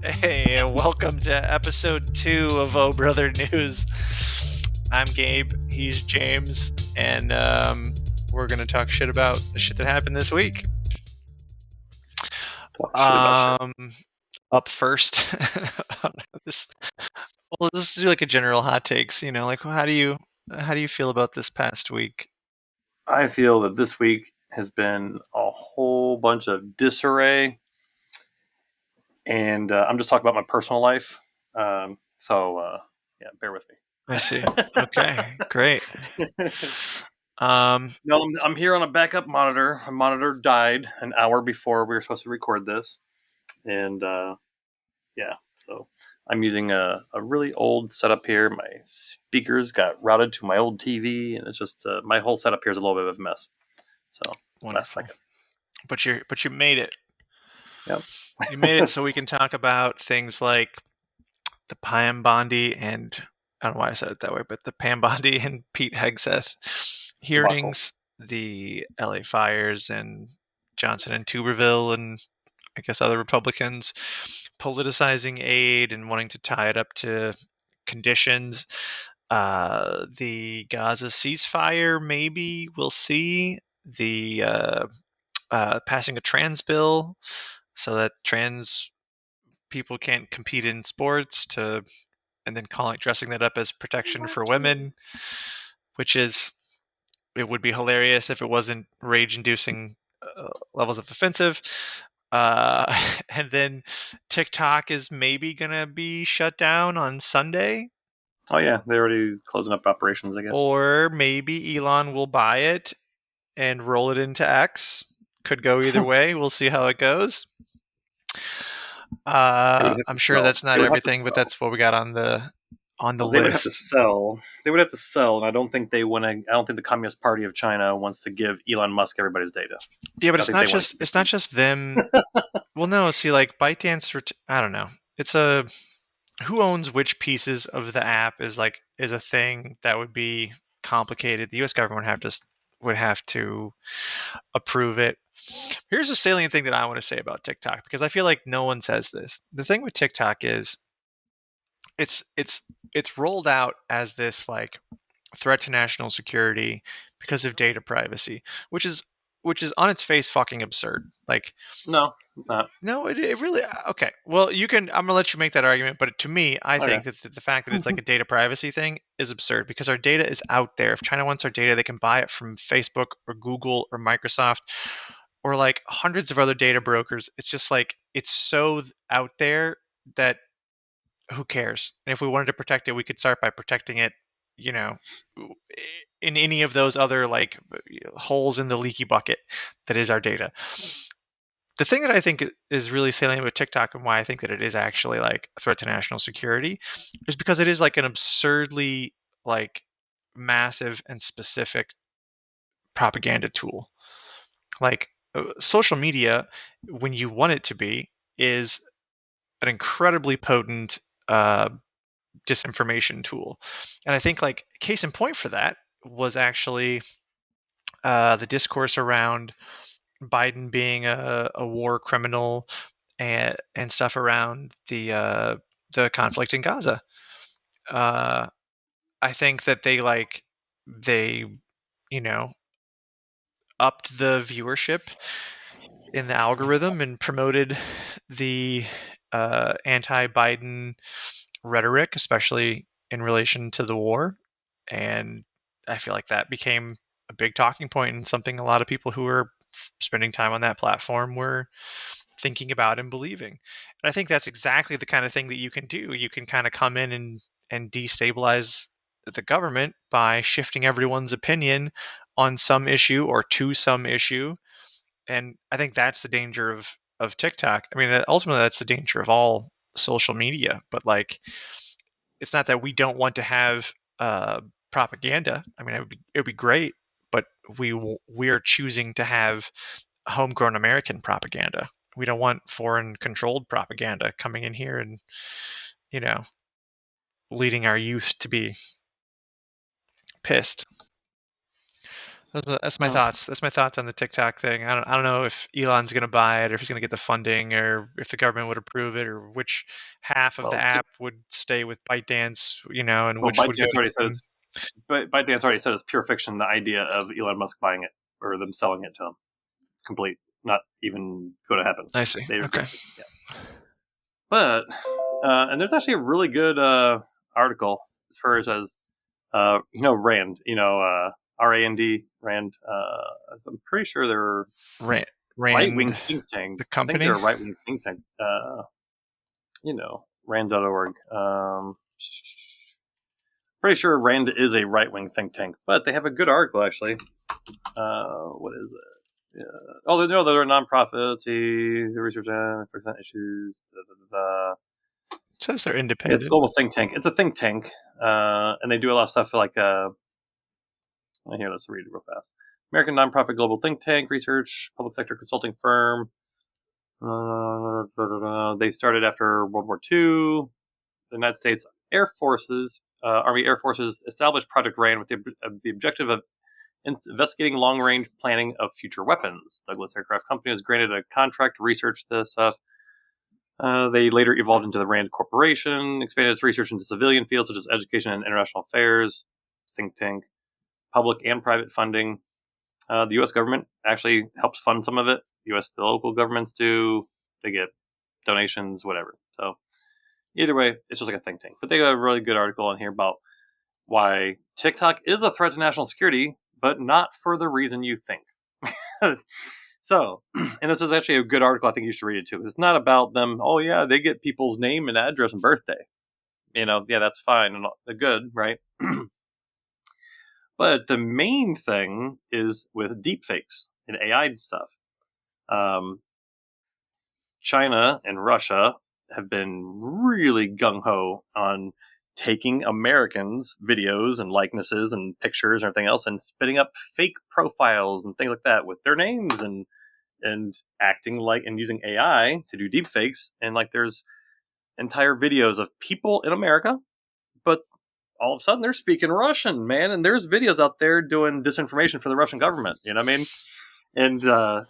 Hey, welcome to episode 2 of Oh Brother News. I'm Gabe, he's James, and we're going to talk shit about the shit that happened this week. Talk shit about shit. Up first, this, this is like a general hot takes, like how do you feel about this past week? I feel that this week has been a whole bunch of disarray, and I'm just talking about my personal life. Yeah, bear with I see. me. Okay, great. Um, No, I'm here on a backup monitor. My monitor died an hour before we were supposed to record this, and yeah, so I'm using a really old setup here. My speakers got routed to my old TV, and it's just my whole setup here is a little bit of a mess. So last wonderful. second. But you made it. Yep. You made it so we can talk about things like the Pam Bondi and I don't know why I said it that way, but the Pam Bondi and Pete Hegseth Debacle. hearings, the LA fires, and Johnson and Tuberville, and I guess other Republicans politicizing aid and wanting to tie it up to conditions. The Gaza ceasefire, maybe we'll see. The passing a trans bill so that trans people can't compete in sports and then dressing that up as protection for women, which is it would be hilarious if it wasn't rage-inducing levels of offensive. And then TikTok is maybe gonna be shut down on Sunday, Oh yeah, they're already closing up operations, I guess. or maybe Elon will buy it and roll it into X. Could go either way. We'll see how it goes. They would have I'm to sure sell. that's They not would have to everything, but sell. that's what we got on the They would have to list. sell. They would have to sell, and I don't think they want to. I don't think the Communist Party of China wants to give Elon Musk everybody's data. Yeah, but I think they want to keep it it's not cheap. just them. Well, no, see, like ByteDance, I don't know. It's a who owns which pieces of the app is a thing that would be complicated. The U.S. government would have to approve it. Here's a salient thing that I want to say about TikTok because I feel like no one says this. The thing with TikTok is it's it's it's rolled out as this like threat to national security because of data privacy, which is on its face fucking absurd. Like, No, it's not. no, it really okay. Well, you can. I'm gonna let you make that argument, but to me, I Okay. think that the fact that it's like a data privacy thing is absurd because our data is out there. If China wants our data, they can buy it from Facebook or Google or Microsoft or like hundreds of other data brokers. It's just like it's so out there that who cares? And if we wanted to protect it, we could start by protecting it, you know, in any of those other like holes in the leaky bucket that is our data. The thing that I think is really salient with TikTok and why I think that it is actually like a threat to national security is because it is like an absurdly like massive and specific propaganda tool. Like social media, when you want it to be, is an incredibly potent uh, disinformation tool. And I think like case in point for that was actually the discourse around Biden being a war criminal and stuff around the conflict in Gaza. Uh, I think that they you know upped the viewership in the algorithm and promoted the anti-Biden rhetoric, especially in relation to the war. And I feel like that became a big talking point and something a lot of people who were spending time on that platform were thinking about and believing. And I think that's exactly the kind of thing that you can do. You can kind of come in and destabilize the government by shifting everyone's opinion on some issue or to some issue. And I think that's the danger of TikTok. I mean, ultimately, that's the danger of all social media. But like, it's not that we don't want to have propaganda. I mean, it would be great, but we are choosing to have homegrown American propaganda. We don't want foreign controlled propaganda coming in here and you know leading our youth to be pissed. That's my Uh, thoughts. That's my thoughts on the TikTok thing. I don't know if Elon's going to buy it, or if he's going to get the funding, or if the government would approve it, or which half of the well, app would stay with ByteDance, and which would go ByteDance to already said him. ByteDance already said it's pure fiction. The idea of Elon Musk buying it or them selling it to him, it's complete, not even going to happen. I see. They're Okay. just yeah. But and there's actually a really good article as far as Rand, RAND Rand. I'm pretty sure they're Rand, right wing Rand, think tank. the I think they're company. a right wing think tank. Rand.org. Pretty sure Rand is a right wing think tank, but they have a good article actually. What is it? Yeah. Oh, they're a nonprofit. The research for example issues. It says they're It's a independent. global think tank. It's a think tank, and they do a lot of stuff for like. Here, let's read it real fast. American nonprofit global think tank, research, public sector consulting firm. They started after World War II. The United States Army Air Forces established Project RAND with the objective of investigating long-range planning of future weapons. Douglas Aircraft Company was granted a contract to research this stuff. They later evolved into the RAND Corporation, expanded its research into civilian fields such as education and international affairs, think tank, public and private funding. The U.S. government actually helps fund some of it. The local governments do. They get donations, whatever. So either way, it's just like a think tank. But they got a really good article in here about why TikTok is a threat to national security, but not for the reason you think. So, and this is actually a good article. I think you should read it too. Because it's not about them. Oh yeah, they get people's name and address and birthday. Yeah, that's fine and good, right? But the main thing is with deepfakes and AI stuff. China and Russia have been really gung ho on taking Americans' videos and likenesses and pictures and everything else and spitting up fake profiles and things like that with their names and acting like and using AI to do deepfakes. And like there's entire videos of people in America, but all of a sudden they're speaking Russian, man. And there's videos out there doing disinformation for the Russian government. You know what I mean? And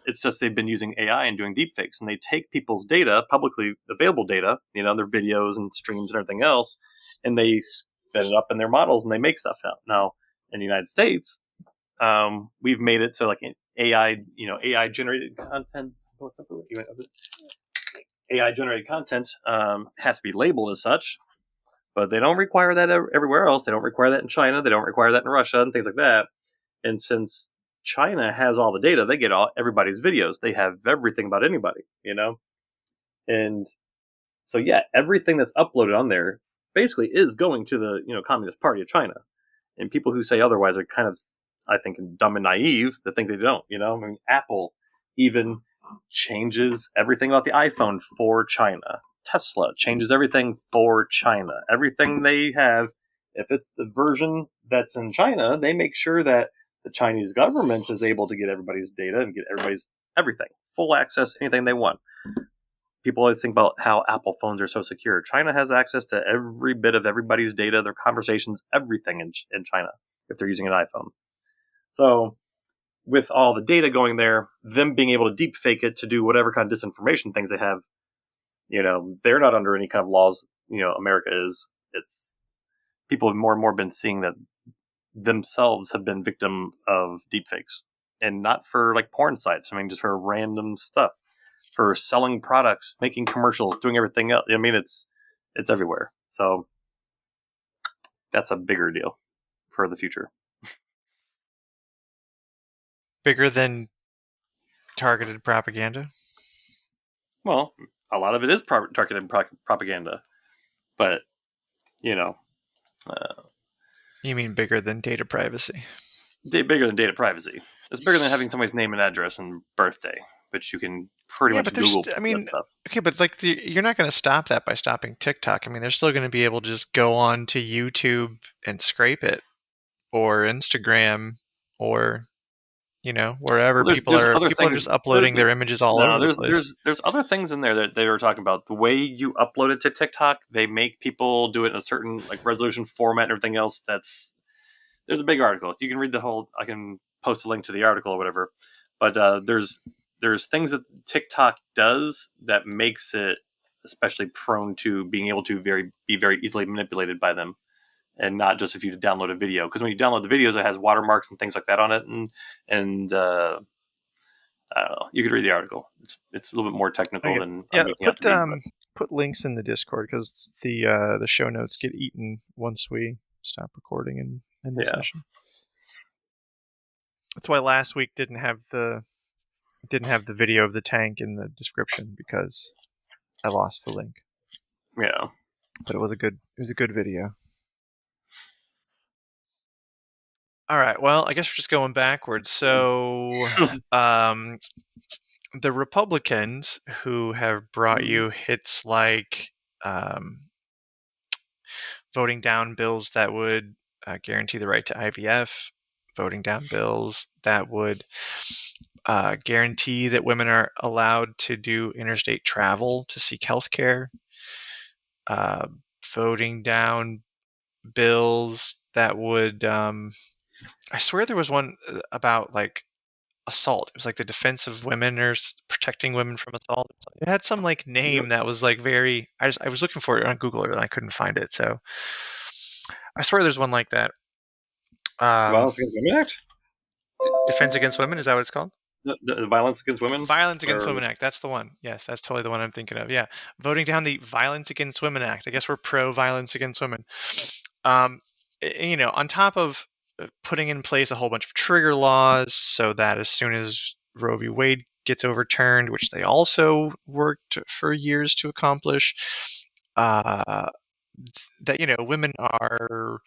it's just they've been using AI and doing deepfakes, and they take people's data, publicly available data, their videos and streams and everything else, and they spin it up in their models and they make stuff out. Now, in the United States, we've made it so like AI, AI generated content. What's up with AI generated content has to be labeled as such, but they don't require that everywhere else. They don't require that in China. They don't require that in Russia and things like that. And since China has all the data, they get everybody's videos. They have everything about anybody. And so yeah, everything that's uploaded on there basically is going to the Communist Party of China. And people who say otherwise are kind of, I think, dumb and naive that think they don't. I mean, Apple even changes everything about the iPhone for China. Tesla changes everything for China. Everything they have, if it's the version that's in China, they make sure that the Chinese government is able to get everybody's data and get everybody's everything, full access to anything they want. People always think about how Apple phones are so secure. China has access to every bit of everybody's data, their conversations, everything in China if they're using an iPhone. So with all the data going there, them being able to deep fake it to do whatever kind of disinformation things they have, they're not under any kind of laws, America is. It's people have more and more been seeing that themselves have been victim of deepfakes, and not for like porn sites. I mean, just for random stuff, for selling products, making commercials, doing everything else. I mean, it's everywhere. So that's a bigger deal for the future. Bigger than targeted propaganda. Well, a lot of it is targeted propaganda, but you know, uh, You mean bigger than data privacy? bigger than data privacy. It's bigger than having somebody's name and address and birthday, but you can pretty Yeah, much but there's, Google I that mean, stuff. okay, but like you're not going to stop that by stopping TikTok. I mean, they're still going to be able to just go on to YouTube and scrape it, or Instagram, or wherever Well, people there's are. other People are things. just uploading their images all No, over the place. there's other things in there that they were talking about. The way you upload it to TikTok, they make people do it in a certain like resolution format and everything else. There's a big article. You can read the whole. I can post a link to the article or whatever. But there's things that TikTok does that makes it especially prone to being able to be very easily manipulated by them, and not just if you download a video. Because when you download the videos, it has watermarks and things like that on it, and I don't know. You could read the article. It's a little bit more technical Okay. than Yeah, I'm making out to be. But put links in the Discord because the show notes get eaten once we stop recording and end the yeah, session. That's why last week didn't have the video of the tank in the description because I lost the link. yeah. But it was a good video. All right. Well, I guess we're just going backwards. So, the Republicans who have brought you hits like voting down bills that would guarantee the right to IVF, voting down bills that would guarantee that women are allowed to do interstate travel to seek health care, uh, voting down bills that would. I swear there was one about like assault. It was like the defense of women or protecting women from assault. It had some like Yep. name that was like very. I was looking for it on Google and I couldn't find it. So I swear there's one like that. Um, Violence Against Women Act. Defense Against Women, is that what it's called? The Violence Against Women, Violence Against or Women Act. That's the one. Yes, that's totally the one I'm thinking of. Yeah, voting down the Violence Against Women Act. I guess we're pro violence against women. Um, on top of putting in place a whole bunch of trigger laws so that as soon as Roe v. Wade gets overturned, which they also worked for years to accomplish, uh, that women are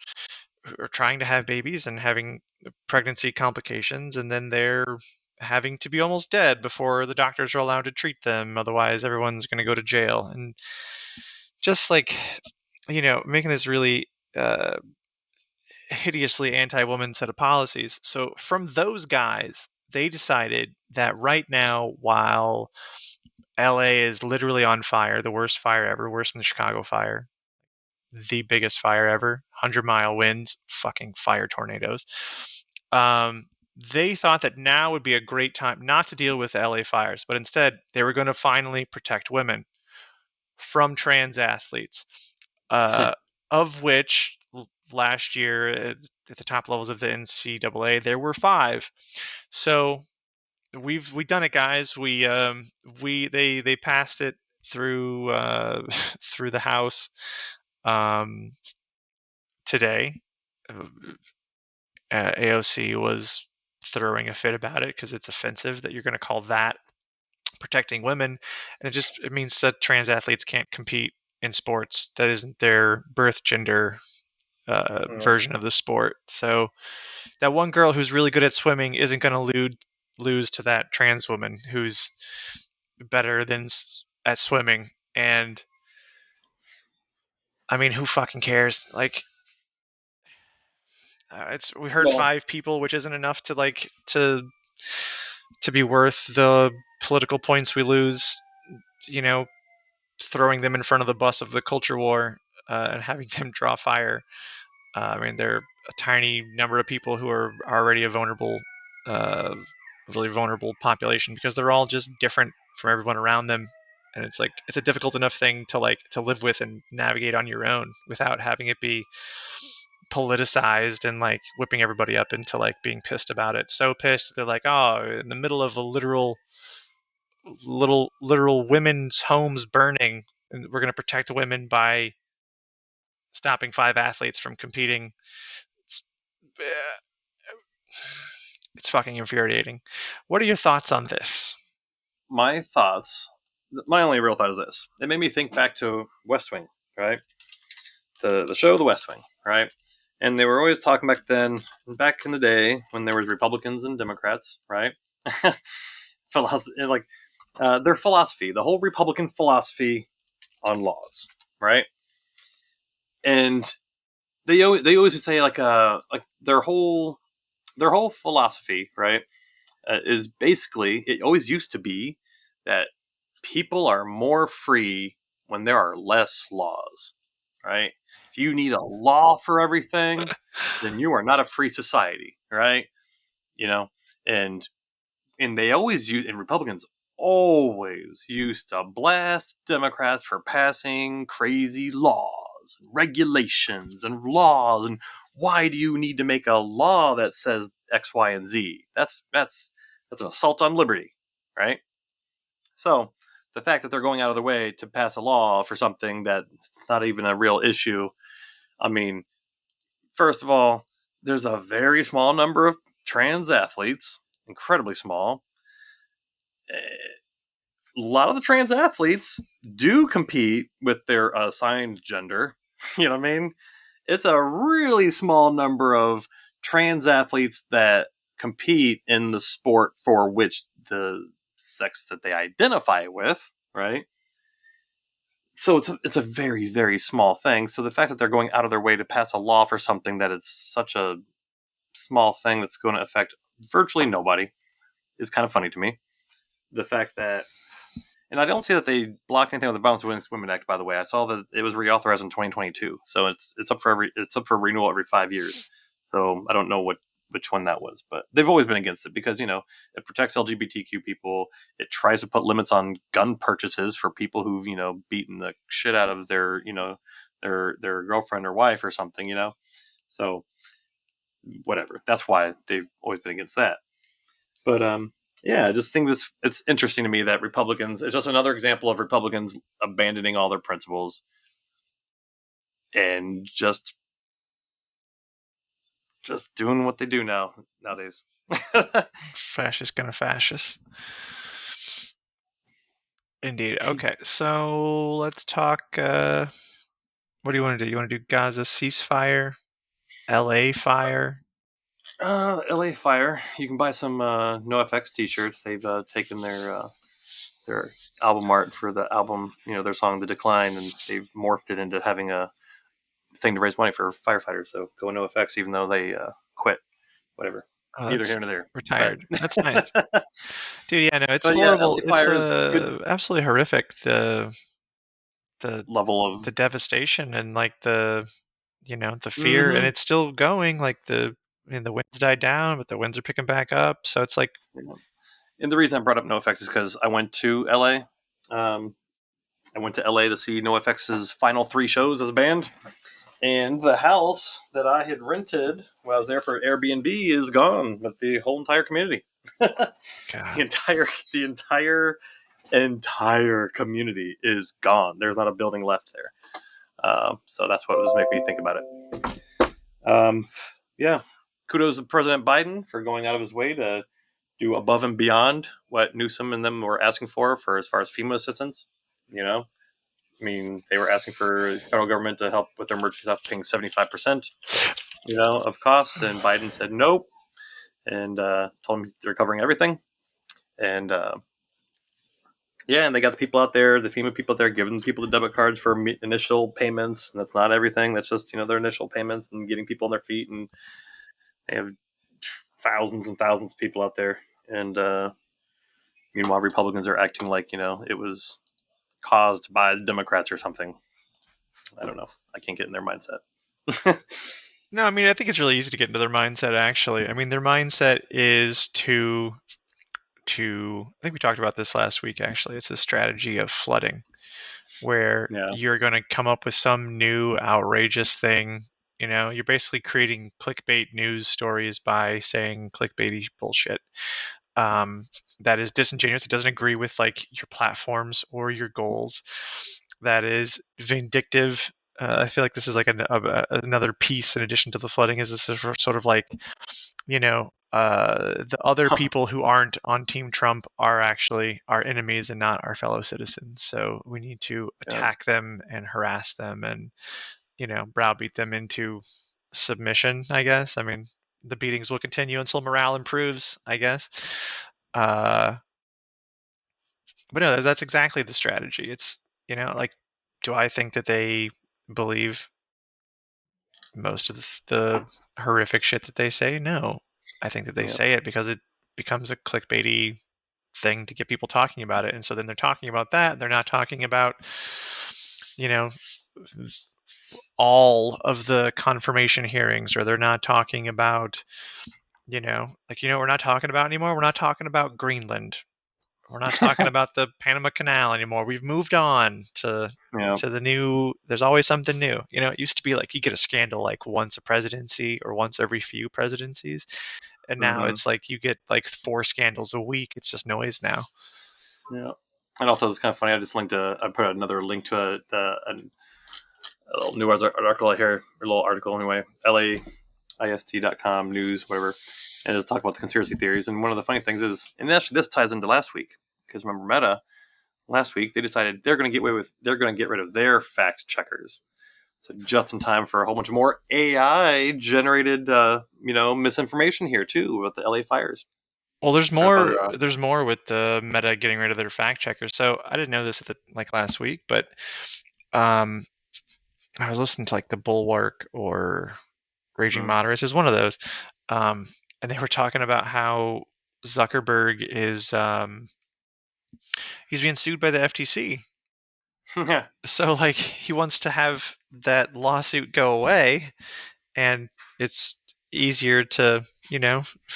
trying to have babies and having pregnancy complications, and then they're having to be almost dead before the doctors are allowed to treat them. Otherwise, everyone's going to go to jail. And just like, making this really hideously anti-woman set of policies. So from those guys, they decided that right now, while LA is literally on fire, the worst fire ever, worse than the Chicago fire, the biggest fire ever, 100-mile winds, fucking fire tornadoes. They thought that now would be a great time not to deal with the LA fires, but instead they were going to finally protect women from trans athletes, uh, of which last year at the top levels of the NCAA there were 5. So we've done it, guys. They passed it through through the House um, today. AOC was throwing a fit about it because it's offensive that you're going to call that protecting women, and it means that trans athletes can't compete in sports that isn't their birth gender version of the sport. So that one girl who's really good at swimming isn't going to lose to that trans woman who's better than at swimming. And I mean, who fucking cares? Like, we heard well, 5 people, which isn't enough to like to be worth the political points we lose. You know, throwing them in front of the bus of the culture war and having them draw fire. I mean, they're a tiny number of people who are already a uh, really vulnerable population because they're all just different from everyone around them, and it's a difficult enough thing to live with and navigate on your own without having it be politicized and like whipping everybody up into like being pissed about it. So pissed that they're like, oh, in the middle of a literal women's homes burning, and we're going to protect women by stopping 5 athletes from competing. It's, it's fucking infuriating. What are your thoughts on this? my thoughts. My only real thought is this: it made me think back to West Wing, right? The show The West Wing, right? And they were always talking back in the day when there was Republicans and Democrats, right? Philosophy, like their philosophy, the whole Republican philosophy on laws, right? And they always would say like their whole philosophy, right, is basically, it always used to be that people are more free when there are less laws, right? If you need a law for everything, then you are not a free society, right? and they always use, and Republicans always used to blast Democrats for passing crazy laws and regulations and laws. And why do you need to make a law that says X, Y, and Z? That's an assault on liberty, right? So the fact that they're going out of their way to pass a law for something that's not even a real issue, I mean, first of all, there's a very small number of trans athletes, incredibly small. A lot of the trans athletes do compete with their assigned gender. You know what I mean? It's a really small number of trans athletes that compete in the sport for which the sex that they identify with, right? So it's a very, very small thing. So the fact that they're going out of their way to pass a law for something that is such a small thing that's going to affect virtually nobody is kind of funny to me. The fact that, and I don't see that they blocked anything with the Violence Against Women Act. By the way, I saw that it was reauthorized in 2022, so it's up for renewal every 5 years. So I don't know which one that was, but they've always been against it because it protects LGBTQ people. It tries to put limits on gun purchases for people who've beaten the shit out of their their girlfriend or wife or something. So whatever. That's why they've always been against that. But yeah, I just think it's interesting to me that Republicans, it's just another example of Republicans abandoning all their principles and just doing what they do nowadays. Fascist gonna fascist. Indeed. Okay, so let's talk. What do you want to do? You want to do Gaza ceasefire, LA fire? LA Fire. You can buy some NoFX t-shirts. They've taken their album art for the album, their song "The Decline," and they've morphed it into having a thing to raise money for firefighters. So go NoFX, even though they quit. Whatever. Oh, Neither that's here nor there. But retired. That's nice, dude. Yeah, no, it's but yeah, horrible. LA It's Fire is good absolutely horrific. The level the of. devastation and like the fear, and Mm-hmm. it's still going. Like the winds died down, but the winds are picking back up. So it's like, And the reason I brought up NoFX is because I went to LA. I went to LA to see NoFX's final 3 shows as a band. And the house that I had rented while I was there for Airbnb is gone with the whole entire community. the God, entire community is gone. There's not a building left there. So that's what was making me think about it. Yeah, kudos to President Biden for going out of his way to do above and beyond what Newsom and them were asking for as far as FEMA assistance. You know, I mean, they were asking for the federal government to help with their emergency stuff, paying 75%, of costs, and Biden said nope, and told them they're covering everything. And yeah, and they got the people out there, the FEMA people out there, giving people the debit cards for initial payments, and that's not everything. That's just their initial payments and getting people on their feet. And they have thousands and thousands of people out there, and meanwhile, Republicans are acting like it was caused by the Democrats or something. I don't know. I can't get in their mindset. no, I mean, I think it's really easy to get into their mindset. Actually, I mean, their mindset is to. I think we talked about this last week. Actually, it's a strategy of flooding, where Yeah. you're going to come up with some new outrageous thing. You're basically creating clickbait news stories by saying clickbaity bullshit. That is disingenuous. It doesn't agree with like your platforms or your goals. That is vindictive. I feel like this is like another piece in addition to the flooding. Is this sort of like the other people who aren't on Team Trump are actually our enemies and not our fellow citizens. So we need to Yeah. attack them and harass them and browbeat them into submission. I guess. I mean, the beatings will continue until morale improves. I guess. Uh, but no, that's exactly the strategy. It's like, do I think that they believe most of the horrific shit that they say? No, I think that they Yeah. say it because it becomes a clickbaity thing to get people talking about it, and so then they're talking about that. They're not talking about you know all of the confirmation hearings, or they're not talking about We're not talking about anymore. We're not talking about Greenland. We're not talking about the Panama Canal anymore. We've moved on Yeah. to the new. There's always something new. It used to be like you get a scandal like once a presidency or once every few presidencies, and now Hmm. it's like you get like 4 scandals a week. It's just noise now. Yeah. And also, it's kind of funny. I put another link to a little news article here, a little article anyway, laist.com news, whatever. And it's talking about the conspiracy theories. And one of the funny things is, and actually this ties into last week, because remember Meta, last week they decided they're going to get rid of their fact checkers. So just in time for a whole bunch of more AI generated, misinformation here too about the LA fires. Well, there's Sure, more. other, There's more with the Meta getting rid of their fact checkers. So I didn't know this at the like last week, but um, I was listening to like the Bulwark or Raging Moderates. Is one of those, and they were talking about how Zuckerberg is he's being sued by the FTC. yeah, So like he wants to have that lawsuit go away, and it's easier to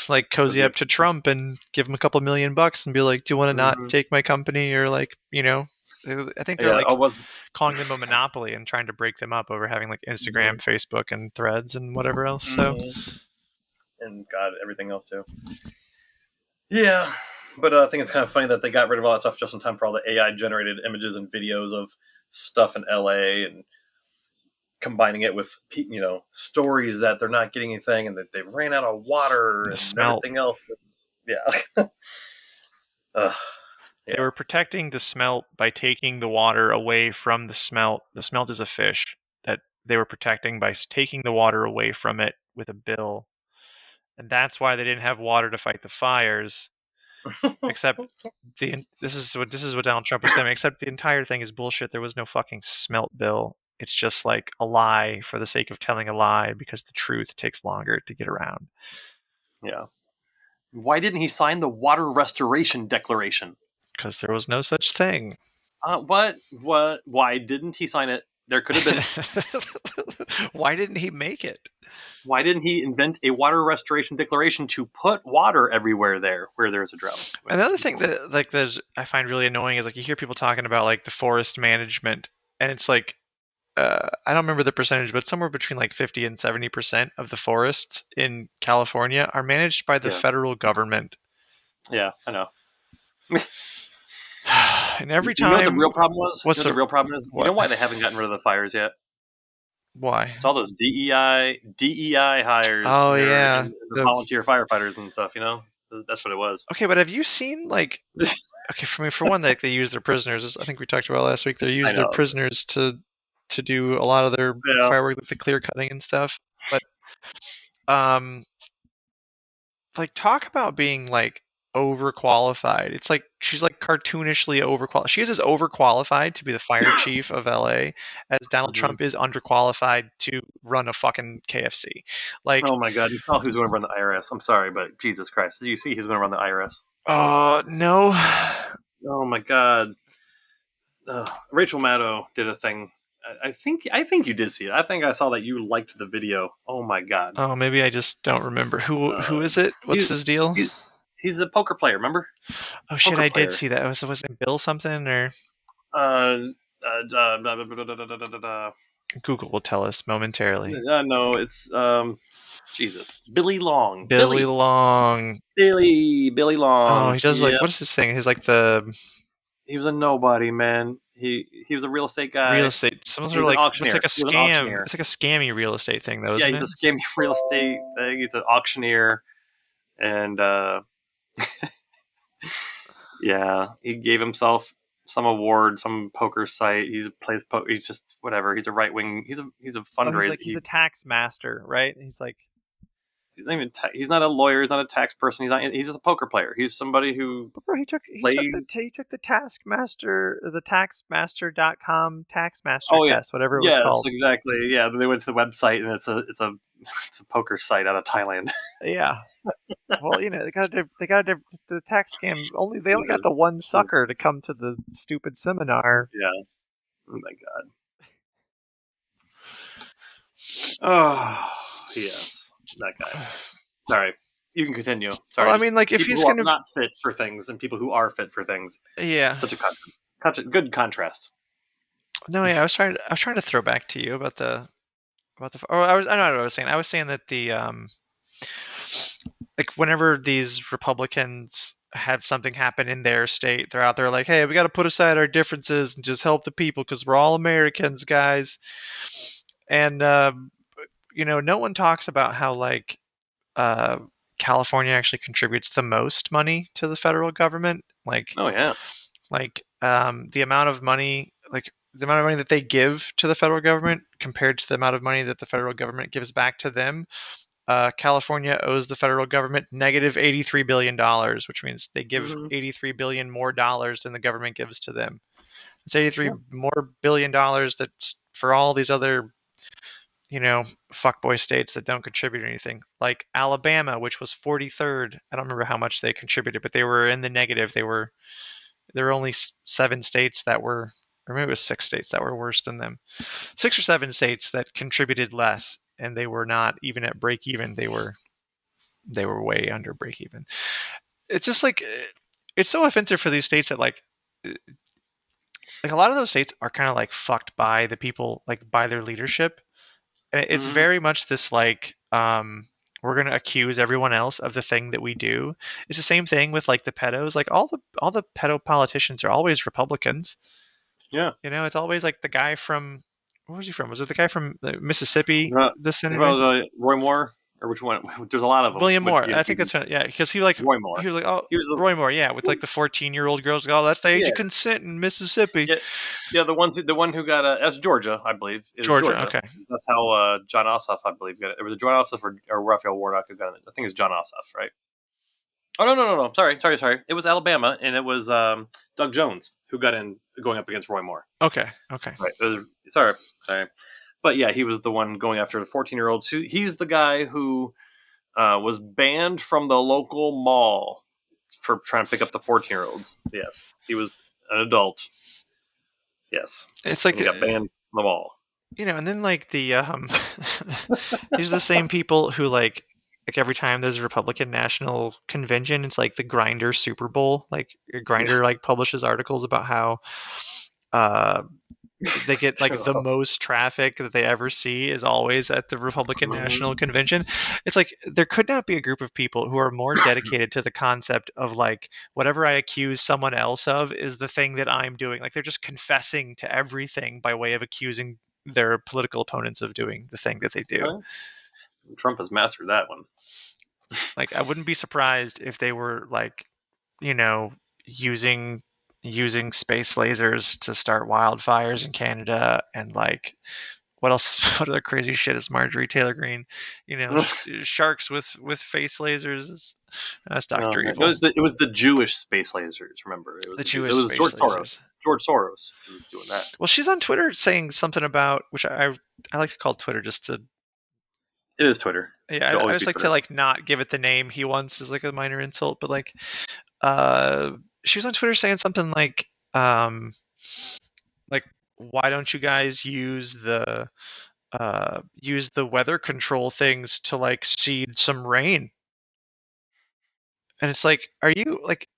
like cozy cozy up. up to Trump and give him a couple $1,000,000 and be like, do you want to not Mm-hmm. take my company, or like I think they're Yeah, like I was. calling them a monopoly and trying to break them up over having like Instagram, Mhm. Facebook, and Threads and whatever else. So Mhm. And God, everything else too. Yeah, but I think it's kind of funny that they got rid of all that stuff just in time for all the AI generated images and videos of stuff in LA and combining it with stories that they're not getting anything and that they've ran out of water the and smelt. everything else. Yeah. Ugh, They yeah. were protecting the smelt by taking the water away from the smelt. The smelt is a fish that they were protecting by taking the water away from it with a bill. And that's why they didn't have water to fight the fires. Except this is what Donald Trump was claiming. Except the entire thing is bullshit. There was no fucking smelt bill. It's just like a lie for the sake of telling a lie because the truth takes longer to get around. Yeah. Why didn't he sign the Water Restoration Declaration? Because there was no such thing. What? What? Why didn't he sign it? There could have been. Why didn't he make it? Why didn't he invent a water restoration declaration to put water everywhere there where there's a drought? Another thing that like I find really annoying is like you hear people talking about like the forest management, and it's like I don't remember the percentage, but somewhere between like 50 and 70% of the forests in California are managed by the Yeah, federal government. yeah, I know. And every You know what the time, real problem was? You know what's what the the real problem is? You know what? why they haven't gotten rid of the fires yet? Why? It's all those DEI hires Oh and yeah. the volunteer firefighters and stuff. That's what it was. Okay, but have you seen like okay, for me, for one, like they use their prisoners. I think we talked about last week. They use I their know. prisoners to do a lot of their Yeah. firework, like the clear cutting and stuff. But um, like talk about being like overqualified. It's like she's like cartoonishly overqualified. She is as overqualified to be the fire chief of LA as Donald Hmm. Trump is underqualified to run a fucking KFC. Like, Oh my God! You saw who's going to run the IRS. I'm sorry, but Jesus Christ! Did you see who's going to run the IRS? no. Oh my God! Rachel Maddow did a thing. I think you did see it. I think I saw that you liked the video. Oh my God! Oh, maybe I just don't remember. Who Uh, is it? What's he, his deal? he he's a poker player. Remember? Oh shit, Poker I did player. see that. Was it Bill something or Uh, blah, blah, blah, blah, blah, blah, blah. Google will tell us momentarily. No, it's Jesus, Billy Long, Billy Long. Billy Oh, Long. he does like Yeah, what is his thing? He's like the he was a nobody, man. He was a real estate real guy. estate. Some He sort of was an like it's like auctioneer. a He was an scam. auctioneer. It's like a scammy real estate thing, though, Yeah, isn't he's it? a scammy real estate thing. He's an auctioneer, and yeah, he gave himself some award, some poker site. He's just whatever. He's a right wing. He's a Oh, he's fundraiser. like he's a tax master, right? He's like He's not a lawyer. He's not a tax person. He's just a poker player. He's somebody who bro, plays. he took the taxmaster.com taxmaster Oh yeah, test, whatever it was yes, called. exactly. Yeah, then they went to the website and it's a poker site out of Thailand. Yeah. Well, the tax scam they only This got the is one sucker to come to the stupid seminar. yeah. Oh my God. Oh yes, that guy. Sorry. You can continue. Well, Sorry, I just mean, like if people he's who are gonna, not fit for things and people who are fit for things. yeah, Such a good contrast. no, yeah, I was trying to throw back to you about the, or I don't know what I was saying. I was saying that the like whenever these Republicans have something happen in their state, they're out there like, hey, we got to put aside our differences and just help the people because we're all Americans, guys. And no one talks about how like uh, California actually contributes the most money to the federal government. Oh yeah. The amount of money, like the amount of money that they give to the federal government compared to the amount of money that the federal government gives back to them. California owes the federal government negative $83 billion, which means they give Mm-hmm. 83 billion more dollars than the government gives to them. It's 83 Yeah. more billion dollars that's for all these other, fuckboy states that don't contribute anything. Like Alabama, which was 43rd. I don't remember how much they contributed, but they were in the negative. There were only 7 states that were, or maybe it was 6 states that were worse than them. 6 or 7 states that contributed less, and they were not even at break even. They were way under break even. It's just like it's so offensive for these states that like a lot of those states are kind of like fucked by the people, like by their leadership. And it's Mm-hmm. very much this like we're going to accuse everyone else of the thing that we do. It's the same thing with like the pedos. Like all the pedo politicians are always Republicans. Yeah. It's always like the guy from, where was he from? Was it the guy from Mississippi, Uh, the senator? well, Roy Moore, or which one? There's a lot of them William with Moore. I think GMP. that's yeah, because he like Roy Moore. he was like, oh, He was the Roy Moore, yeah, with like the 14-year-old girls. Like, oh, that's the age yeah of consent in Mississippi. yeah yeah the one who got that's Georgia, I believe. It was Georgia. Georgia. Okay. That's how John Ossoff, I believe, got it. It was John Ossoff or Raphael Warnock who got it. I think it's John Ossoff, right? Oh no. Sorry. It was Alabama, and it was Doug Jones who got in going up against Roy Moore. Okay. Okay. Right. Sorry. But yeah, he was the one going after the 14-year-olds. He's the guy who was banned from the local mall for trying to pick up the 14-year-olds. Yes, he was an adult. Yes, It's and like he got banned from the mall. and then like the these are the same people who like every time there's a Republican National Convention, it's like the Grinder Super Bowl. Like Grinder like publishes articles about how uh they get like the most traffic that they ever see is always at the Republican National Mhm. Convention. It's like there could not be a group of people who are more dedicated to the concept of like whatever I accuse someone else of is the thing that I'm doing. Like they're just confessing to everything by way of accusing their political opponents of doing the thing that they do. Okay. Trump has mastered that one. Like I wouldn't be surprised if they were like, you know, using using space lasers to start wildfires in Canada and like what else? What other crazy shit is Marjorie Taylor Greene? Sharks with face lasers. That's No, Doctor no. Evil. It was the Jewish space lasers. Remember, The it Jewish was space George Soros. lasers. George Soros who was doing that. Well, she's on Twitter saying something about which I like to call Twitter just to It is Twitter. yeah It'll I always just be like to Twitter. like not give it the name he wants as like a minor insult, but like she was on Twitter saying something like why don't you guys use the weather control things to like seed some rain? And it's like, are you like,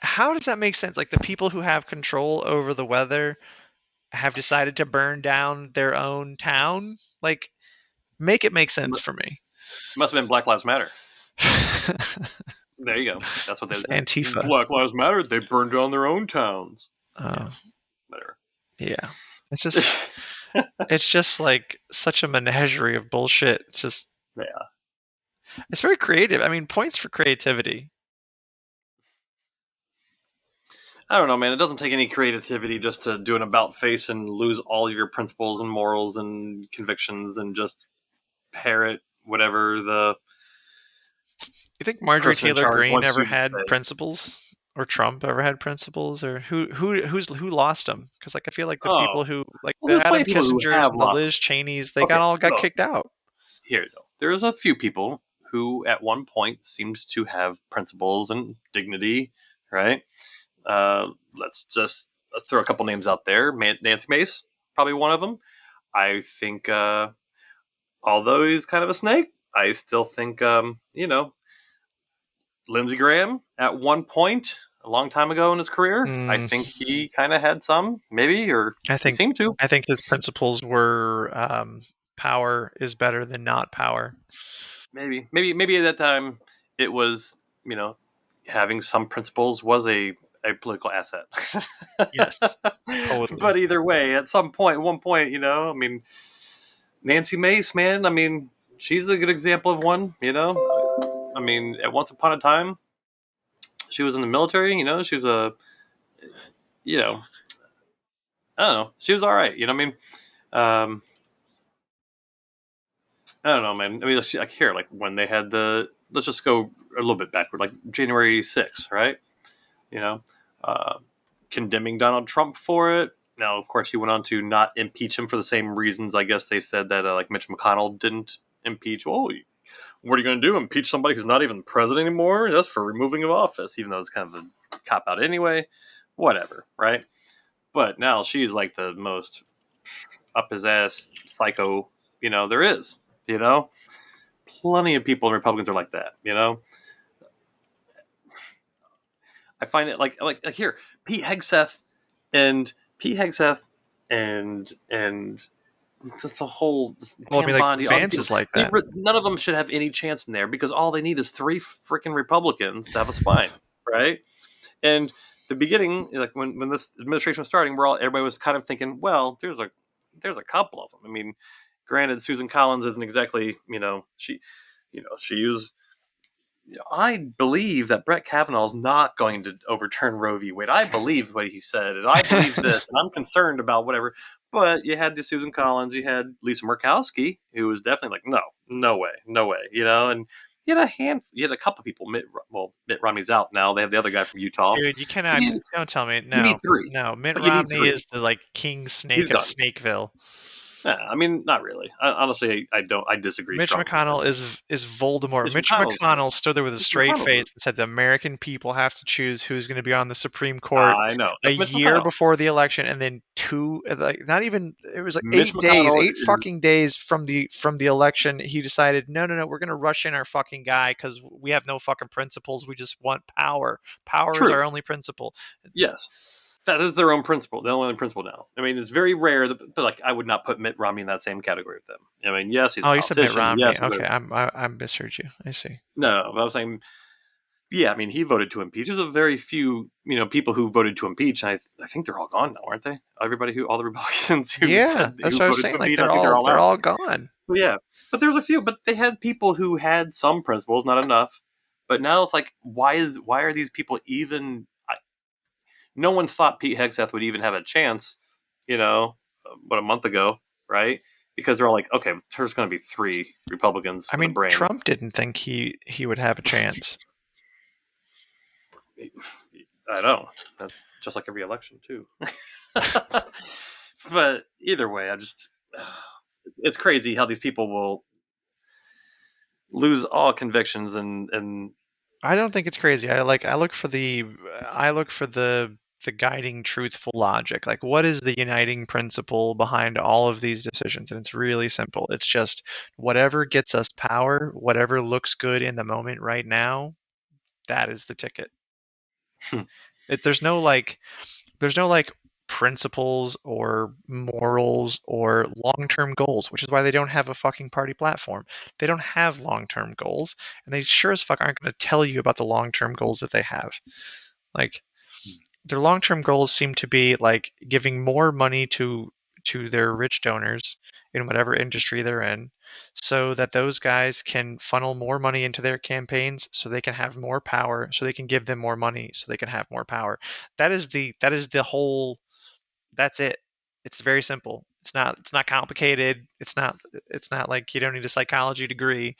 how does that make sense? Like the people who have control over the weather have decided to burn down their own town? Like, make it make sense for me. Must have been Black Lives Matter. There you go. That's what they It's said. Antifa. Black Lives Matter. They burned down their own towns. Yeah, Uh, whatever. yeah. It's just like such a menagerie of bullshit. Yeah. It's very creative. I mean, points for creativity. I don't know, man. It doesn't take any creativity just to do an about face and lose all of your principles and morals and convictions and just parrot whatever the You think Marjorie person in Taylor charge Greene wants ever you to had say. principles, or Trump ever had principles, or who lost them? Because like I feel like the people Oh, who like well, the there's plenty Adam of people who Kissingers have and the lost. Liz Cheneys, they Okay, got so kicked out. here you go. There's a few people who, at one point, seems to have principles and dignity, right? Let's just throw a couple names out there. Nancy Mace, probably one of them. I think, although he's kind of a snake, I still think, Lindsey Graham, at one point, a long time ago in his career, I think he kind of had some, maybe, or I he think seemed to. I think his principles were power is better than not power. Maybe at that time it was, you know, having some principles was a political asset. Yes, totally. But either way, at some point, one point, I mean, Nancy Mace, man, I mean, she's a good example of one. I mean, at once upon a time, she was in the military. She was you know, I don't know, she was all right. I mean, um, I don't know, man. I mean, like here, like when they had let's just go a little bit backward, like January 6th, right? You know, uh, condemning Donald Trump for it. Now, of course, he went on to not impeach him for the same reasons. I guess they said that like Mitch McConnell didn't impeach. Oh, what are you going to do? Impeach somebody who's not even president anymore? That's for removing of office, even though it's kind of a cop out anyway. Whatever, right? But now she's like the most up his ass psycho there is. You know, plenty of people and Republicans are like that. I find it like here, Pete Hegseth and Pete Hegseth and that's a whole Well, I mean, Pam like Bondi, all the Vance people. is like that. None of them should have any chance in there because all they need is three freaking Republicans to have a spine, right? And the beginning, like when this administration was starting, everybody was kind of thinking, well, there's a couple of them. I mean, granted, Susan Collins isn't exactly she used. I believe that Brett Kavanaugh is not going to overturn Roe v. Wade. I believe what he said, and I believe this, and I'm concerned about whatever. But you had the Susan Collins, you had Lisa Murkowski, who was definitely like, no, no way, no way, and you had a couple people. Mitt Romney's out now. They have the other guy from Utah. Dude, you But cannot. Don't tell me. you need No, three, no. Mitt but you need Romney three. is the like king He's snake of done. Snakeville. Nah, I mean, not really. Honestly, I don't. I disagree Mitch strongly with him. McConnell is Voldemort. Mitch Mitch McConnell's McConnell stood there with a Mitch straight McConnell's. face and said the American people have to choose who's going to be on the Supreme Court I know a that's Mitch year McConnell. before the election, and then like not even it was like Mitch 8 days, McConnell eight is fucking days from the election. He decided no, no, no, we're going to rush in our fucking guy because we have no fucking principles. We just want power. Power is true. our only principle. Yes, that is their own principle. The only principle now. I mean, it's very rare, but like I would not put Mitt Romney in that same category with them. I mean, yes, he's a Oh, you said Mitt politician. Romney. Yes, he's Okay, whatever. I misheard you. I see. No, but I was saying, yeah. I mean, he voted to impeach. There's a very few, people who voted to impeach. I think they're all gone now, aren't they? All the Republicans who Yeah, said that's who what I was voted to saying. Like impeach, I think they're all they're out. all gone. Well, yeah, but there's a few. But they had people who had some principles, not enough. But now it's like, why are these people even? No one thought Pete Hegseth would even have a chance, a month ago, right? Because they're all like, okay, there's going to be three Republicans I with a mean, brain. Trump didn't think he would have a chance. I know. That's just like every election, too. But either way, it's crazy how these people will lose all convictions and I don't think it's crazy. I look for the guiding truthful logic. Like what is the uniting principle behind all of these decisions? And it's really simple. It's just whatever gets us power, whatever looks good in the moment right now, that is the ticket. It, there's no like principles or morals or long-term goals, which is why they don't have a fucking party platform. They don't have long-term goals, and they sure as fuck aren't going to tell you about the long-term goals that they have. Like their long-term goals seem to be like giving more money to their rich donors in whatever industry they're in so that those guys can funnel more money into their campaigns so they can have more power so they can give them more money so they can have more power. That is the whole that's it. It's very simple. It's not complicated. It's not like you don't need a psychology degree.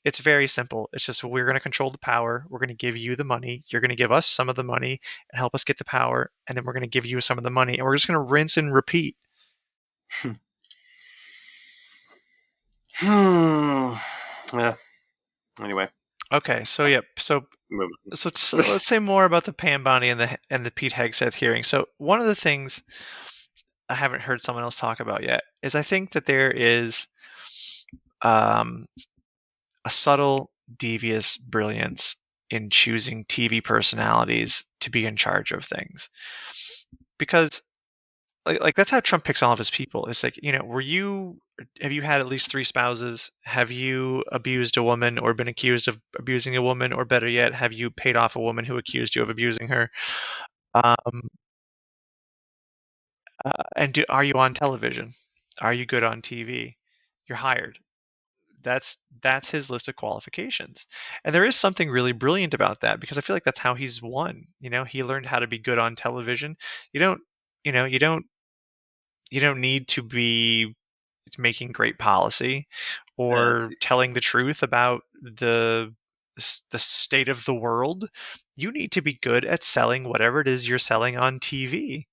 It's very simple. It's just we're going to control the power. We're going to give you the money. You're going to give us some of the money and help us get the power, and then we're going to give you some of the money, and we're just going to rinse and repeat. yeah. Anyway, Okay, so yep. So moving. so let's say more about the Pam Bondi and the Pete Hegseth hearing. So one of the things I haven't heard someone else talk about yet is I think that there is um, a subtle, devious brilliance in choosing TV personalities to be in charge of things, because like that's how Trump picks all of his people. It's like, have you had at least three spouses? Have you abused a woman or been accused of abusing a woman? Or better yet, have you paid off a woman who accused you of abusing her? Um, are you on television? Are you good on TV? You're hired. That's his list of qualifications. And there is something really brilliant about that, because I feel like that's how he's won. He learned how to be good on television. You don't, you know, you don't need to be making great policy Yeah, or telling the truth about the state of the world. You need to be good at selling whatever it is you're selling on TV.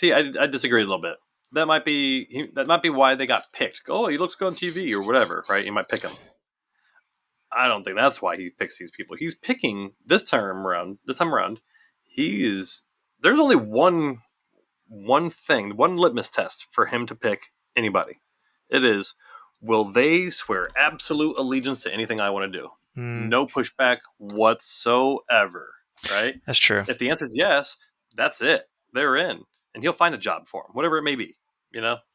I disagree a little bit. That might be why they got picked. Oh, he looks good on TV or whatever, right? You might pick him. I don't think that's why he picks these people. He's picking this time around. He is. There's only one thing, one litmus test for him to pick anybody. It is, will they swear absolute allegiance to anything I want to do? Mm, No pushback whatsoever, right? that's true. If the answer is yes, that's it. They're in. And he'll find a job for him, whatever it may be.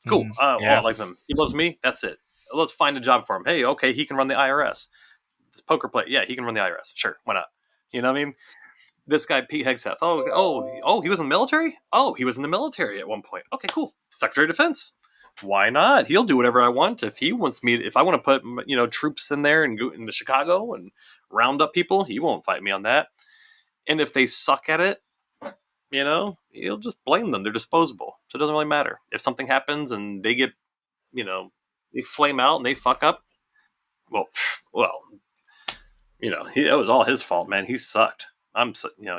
Cool. Mm, Oh, I yeah. like them. He loves me. That's it. Let's find a job for him. Hey, okay, he can run the IRS. This poker play. Yeah, he can run the IRS. Sure, why not? You know what I mean? This guy Pete Hegseth. Oh, he was in the military. Oh, he was in the military at one point. Okay, cool. Secretary of Defense. Why not? He'll do whatever I want. If he wants me, if I want to put troops in there and go into Chicago and round up people, he won't fight me on that. And if they suck at it, he'll just blame them. They're disposable, so it doesn't really matter if something happens and they get, they flame out and they fuck up. Well, it was all his fault, man. He sucked.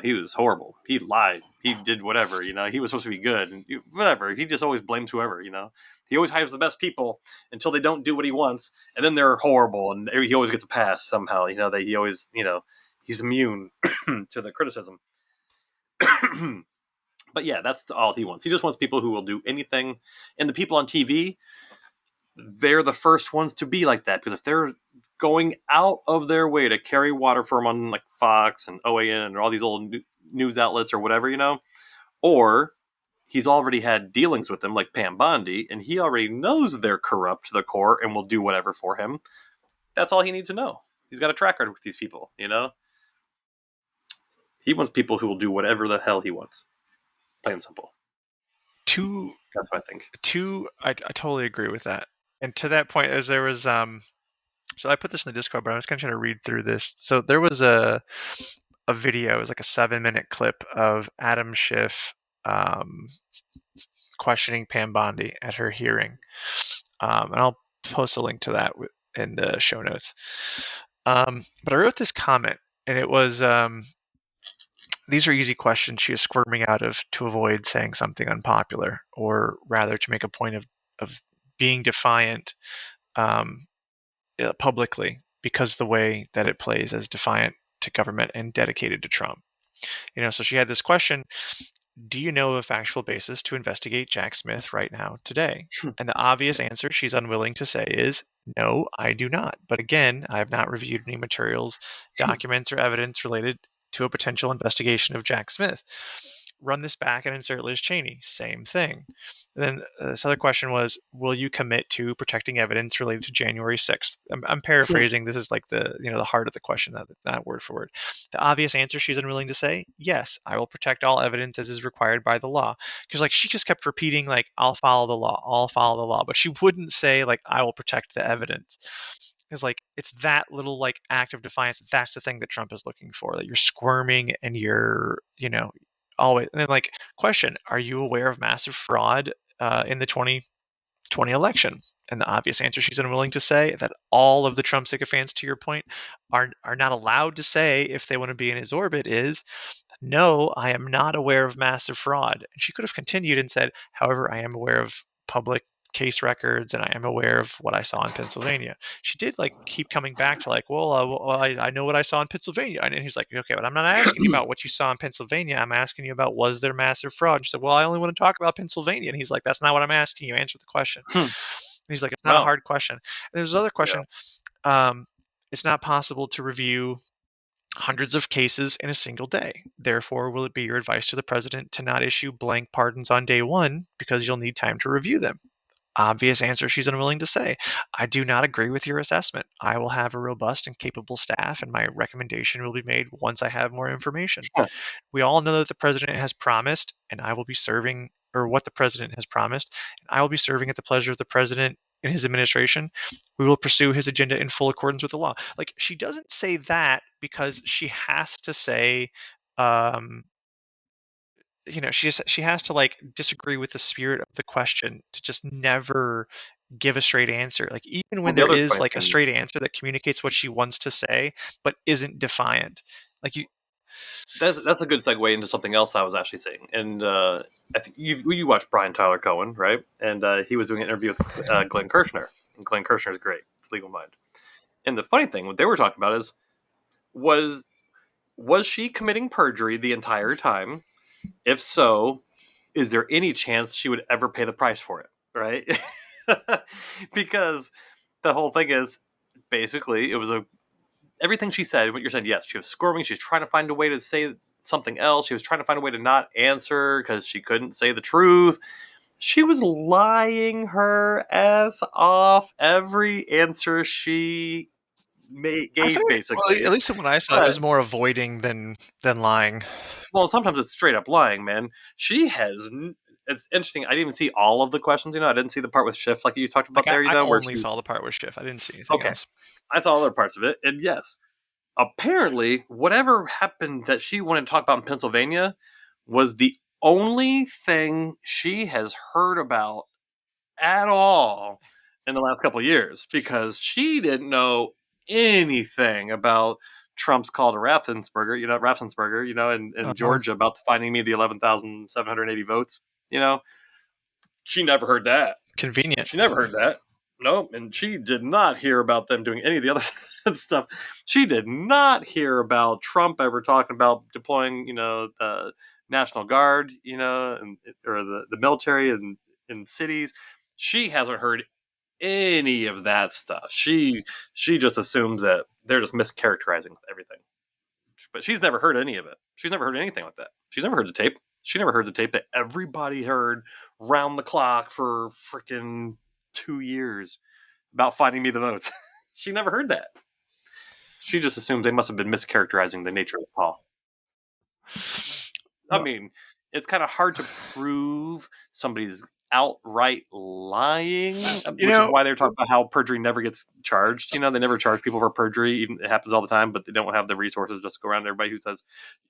He was horrible. He lied. He did whatever. He was supposed to be good, and whatever. He just always blames whoever. He always hires the best people until they don't do what he wants, and then they're horrible, and he always gets a pass somehow. That he always, he's immune to the criticism. But yeah, that's all he wants. He just wants people who will do anything, and the people on TV, they're the first ones to be like that, because if they're going out of their way to carry water for them on like Fox and OAN and all these old news outlets or whatever, or he's already had dealings with them like Pam Bondi, and he already knows they're corrupt to the core and will do whatever for him. That's all he needs to know. He's got a track record with these people. He wants people who will do whatever the hell he wants. Plain and simple. Two, That's what I think. I totally agree with that. And to that point, as there was, so I put this in the Discord, but I was kind of trying to read through this. So there was a video. It was like a 7-minute clip of Adam Schiff questioning Pam Bondi at her hearing, and I'll post a link to that in the show notes. But I wrote this comment, and it was, these are easy questions she is squirming out of to avoid saying something unpopular, or rather to make a point of being defiant publicly, because the way that it plays as defiant to government and dedicated to Trump. So she had this question: do you know of a factual basis to investigate Jack Smith right now today? And the obvious answer she's unwilling to say is, no, I do not. But again, I have not reviewed any materials, documents, or evidence related to a potential investigation of Jack Smith. Run this back and insert Liz Cheney. Same thing. And then this other question was, will you commit to protecting evidence related to January 6th? I'm paraphrasing. This is like the heart of the question, not word for word. The obvious answer she's unwilling to say, yes, I will protect all evidence as is required by the law. Because she just kept repeating I'll follow the law, I'll follow the law, but she wouldn't say I will protect the evidence. Because it's that little act of defiance. That's the thing that Trump is looking for. That you're squirming and you're always. And then question: are you aware of massive fraud in the 2020 election? And the obvious answer she's unwilling to say, that all of the Trump sycophants, to your point, are not allowed to say if they want to be in his orbit, is no, I am not aware of massive fraud. And she could have continued and said, however, I am aware of public case records and I am aware of what I saw in Pennsylvania. She did keep coming back to I know what I saw in Pennsylvania. And he's like, okay, but I'm not asking you about what you saw in Pennsylvania. I'm asking you about, was there massive fraud? And she said, well, I only want to talk about Pennsylvania. And he's like, that's not what I'm asking you. Answer the question. And he's like, it's not a Well, hard question. And there's another yeah. question. It's not possible to review hundreds of cases in a single day. Therefore, will it be your advice to the president to not issue blank pardons on day one because you'll need time to review them? Obvious answer, she's unwilling to say. I do not agree with your assessment. I will have a robust and capable staff, and my recommendation will be made once I have more information. We all know that the president has promised, and I will be serving, or what the president has promised, and I will be serving at the pleasure of the president and his administration. We will pursue his agenda in full accordance with the law. Like, she doesn't say that because she has to say, um, she has to like disagree with the spirit of the question to just never give a straight answer. Like, even Well, when the there other is funny like a thing, straight answer that communicates what she wants to say but isn't defiant, like you. that's a good segue into something else I was actually saying. And I think you watch Brian Tyler Cohen, right? And he was doing an interview with Glenn Kirshner. And Glenn Kirshner is great. It's Legal Mind. And the funny thing, what they were talking about is was was she committing perjury the entire time? If so, is there any chance she would ever pay the price for it? Right? Because the whole thing is basically it was a everything she said. What you're saying, yes, she was squirming. She was trying to find a way to say something else. She was trying to find a way to not answer because she couldn't say the truth. She was lying her ass off every answer she I thought, gave, well, basically. at least in what I saw, it But was more avoiding than lying. well, sometimes it's straight up lying, man. She has. It's interesting. I didn't even see all of the questions. I didn't see the part with Schiff like you talked Like, about there. I Where only she. saw the part with Schiff. I didn't see anything Okay, else. I saw other parts of it, and yes, apparently, whatever happened that she wanted to talk about in Pennsylvania was the only thing she has heard about at all in the last couple of years because she didn't know anything about Trump's call to Raffensperger, in Uh-huh. Georgia about finding me the 11,780 votes. You know, she never heard that. Convenient. She never heard that. Nope. And she did not hear about them doing any of the other stuff. She did not hear about Trump ever talking about deploying, the National Guard, or the military in cities. She hasn't heard any of that stuff. She just assumes that they're just mischaracterizing everything. But she's never heard any of it. She's never heard anything like that. She's never heard the tape. She never heard the tape that everybody heard round the clock for freaking 2 years about finding me the votes. She never heard that. She just assumes they must have been mischaracterizing the nature of the call. I Well, mean, it's kind of hard to prove somebody's outright lying, you which is know, why they're talking about how perjury never gets charged. They never charge people for perjury. Even it happens all the time, but they don't have the resources just to go around everybody who says,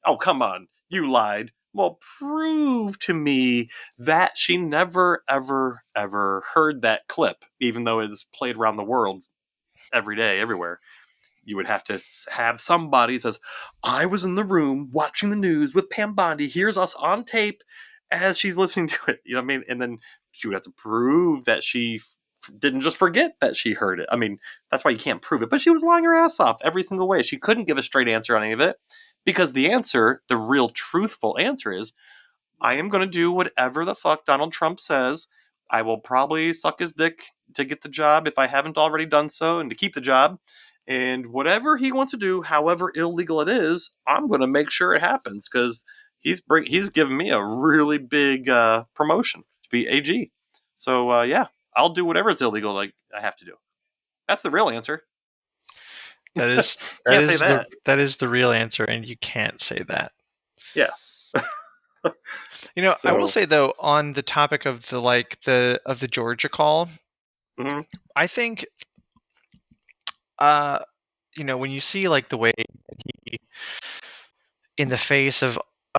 "Oh, come on, you lied." Well, prove to me that she never, ever, ever heard that clip, even though it's played around the world every day, everywhere. You would have to have somebody that says, I was in the room watching the news with Pam Bondi. Here's us on tape as she's listening to it. You know what I mean? And then she would have to prove that she didn't just forget that she heard it. I mean, that's why you can't prove it. But she was lying her ass off every single way. She couldn't give a straight answer on any of it because the answer, the real truthful answer is I am going to do whatever the fuck Donald Trump says. I will probably suck his dick to get the job if I haven't already done so and to keep the job. And whatever he wants to do, however illegal it is, I'm going to make sure it happens because he's given me a really big promotion to be AG. So yeah, I'll do whatever it's illegal like I have to do. That's the real answer. Can't say that. that is the real answer, and you can't say that. Yeah. I will So say though, on the topic of the Georgia call, mhm. I think uh when you see like the way he, in the face of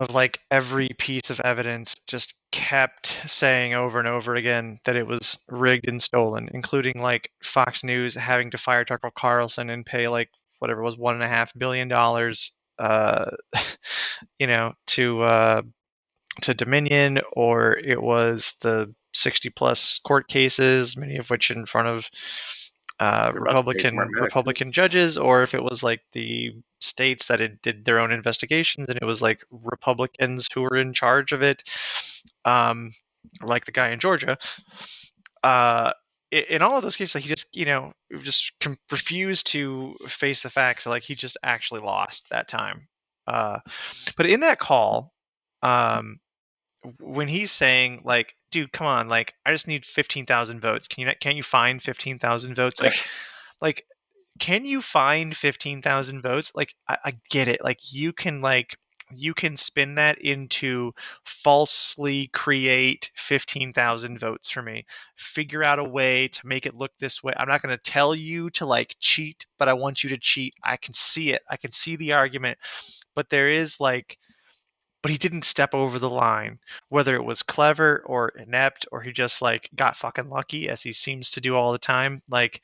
like every piece of evidence, just kept saying over and over again that it was rigged and stolen, including like Fox News having to fire Tucker Carlson and pay like whatever it was $1.5 billion to Dominion, or it was the 60 plus court cases, many of which in front of They're about to pay smart Max. Republican judges, or if it was like the states that did their own investigations and it was like Republicans who were in charge of it, like the guy in Georgia. Uh, in all of those cases, like, he just just refused to face the facts. Like, he just actually lost that time. Uh, but in that call, um, when he's saying like, dude, come on, like, I just need 15,000 votes. Can't you find 15,000 votes? Like, can you find 15,000 votes? Like, I get it. Like, you can spin that into falsely create 15,000 votes for me. Figure out a way to make it look this way. I'm not going to tell you to like cheat, but I want you to cheat. I can see it. I can see the argument. But there is like, but he didn't step over the line, whether it was clever or inept, or he just like got fucking lucky, as he seems to do all the time. Like,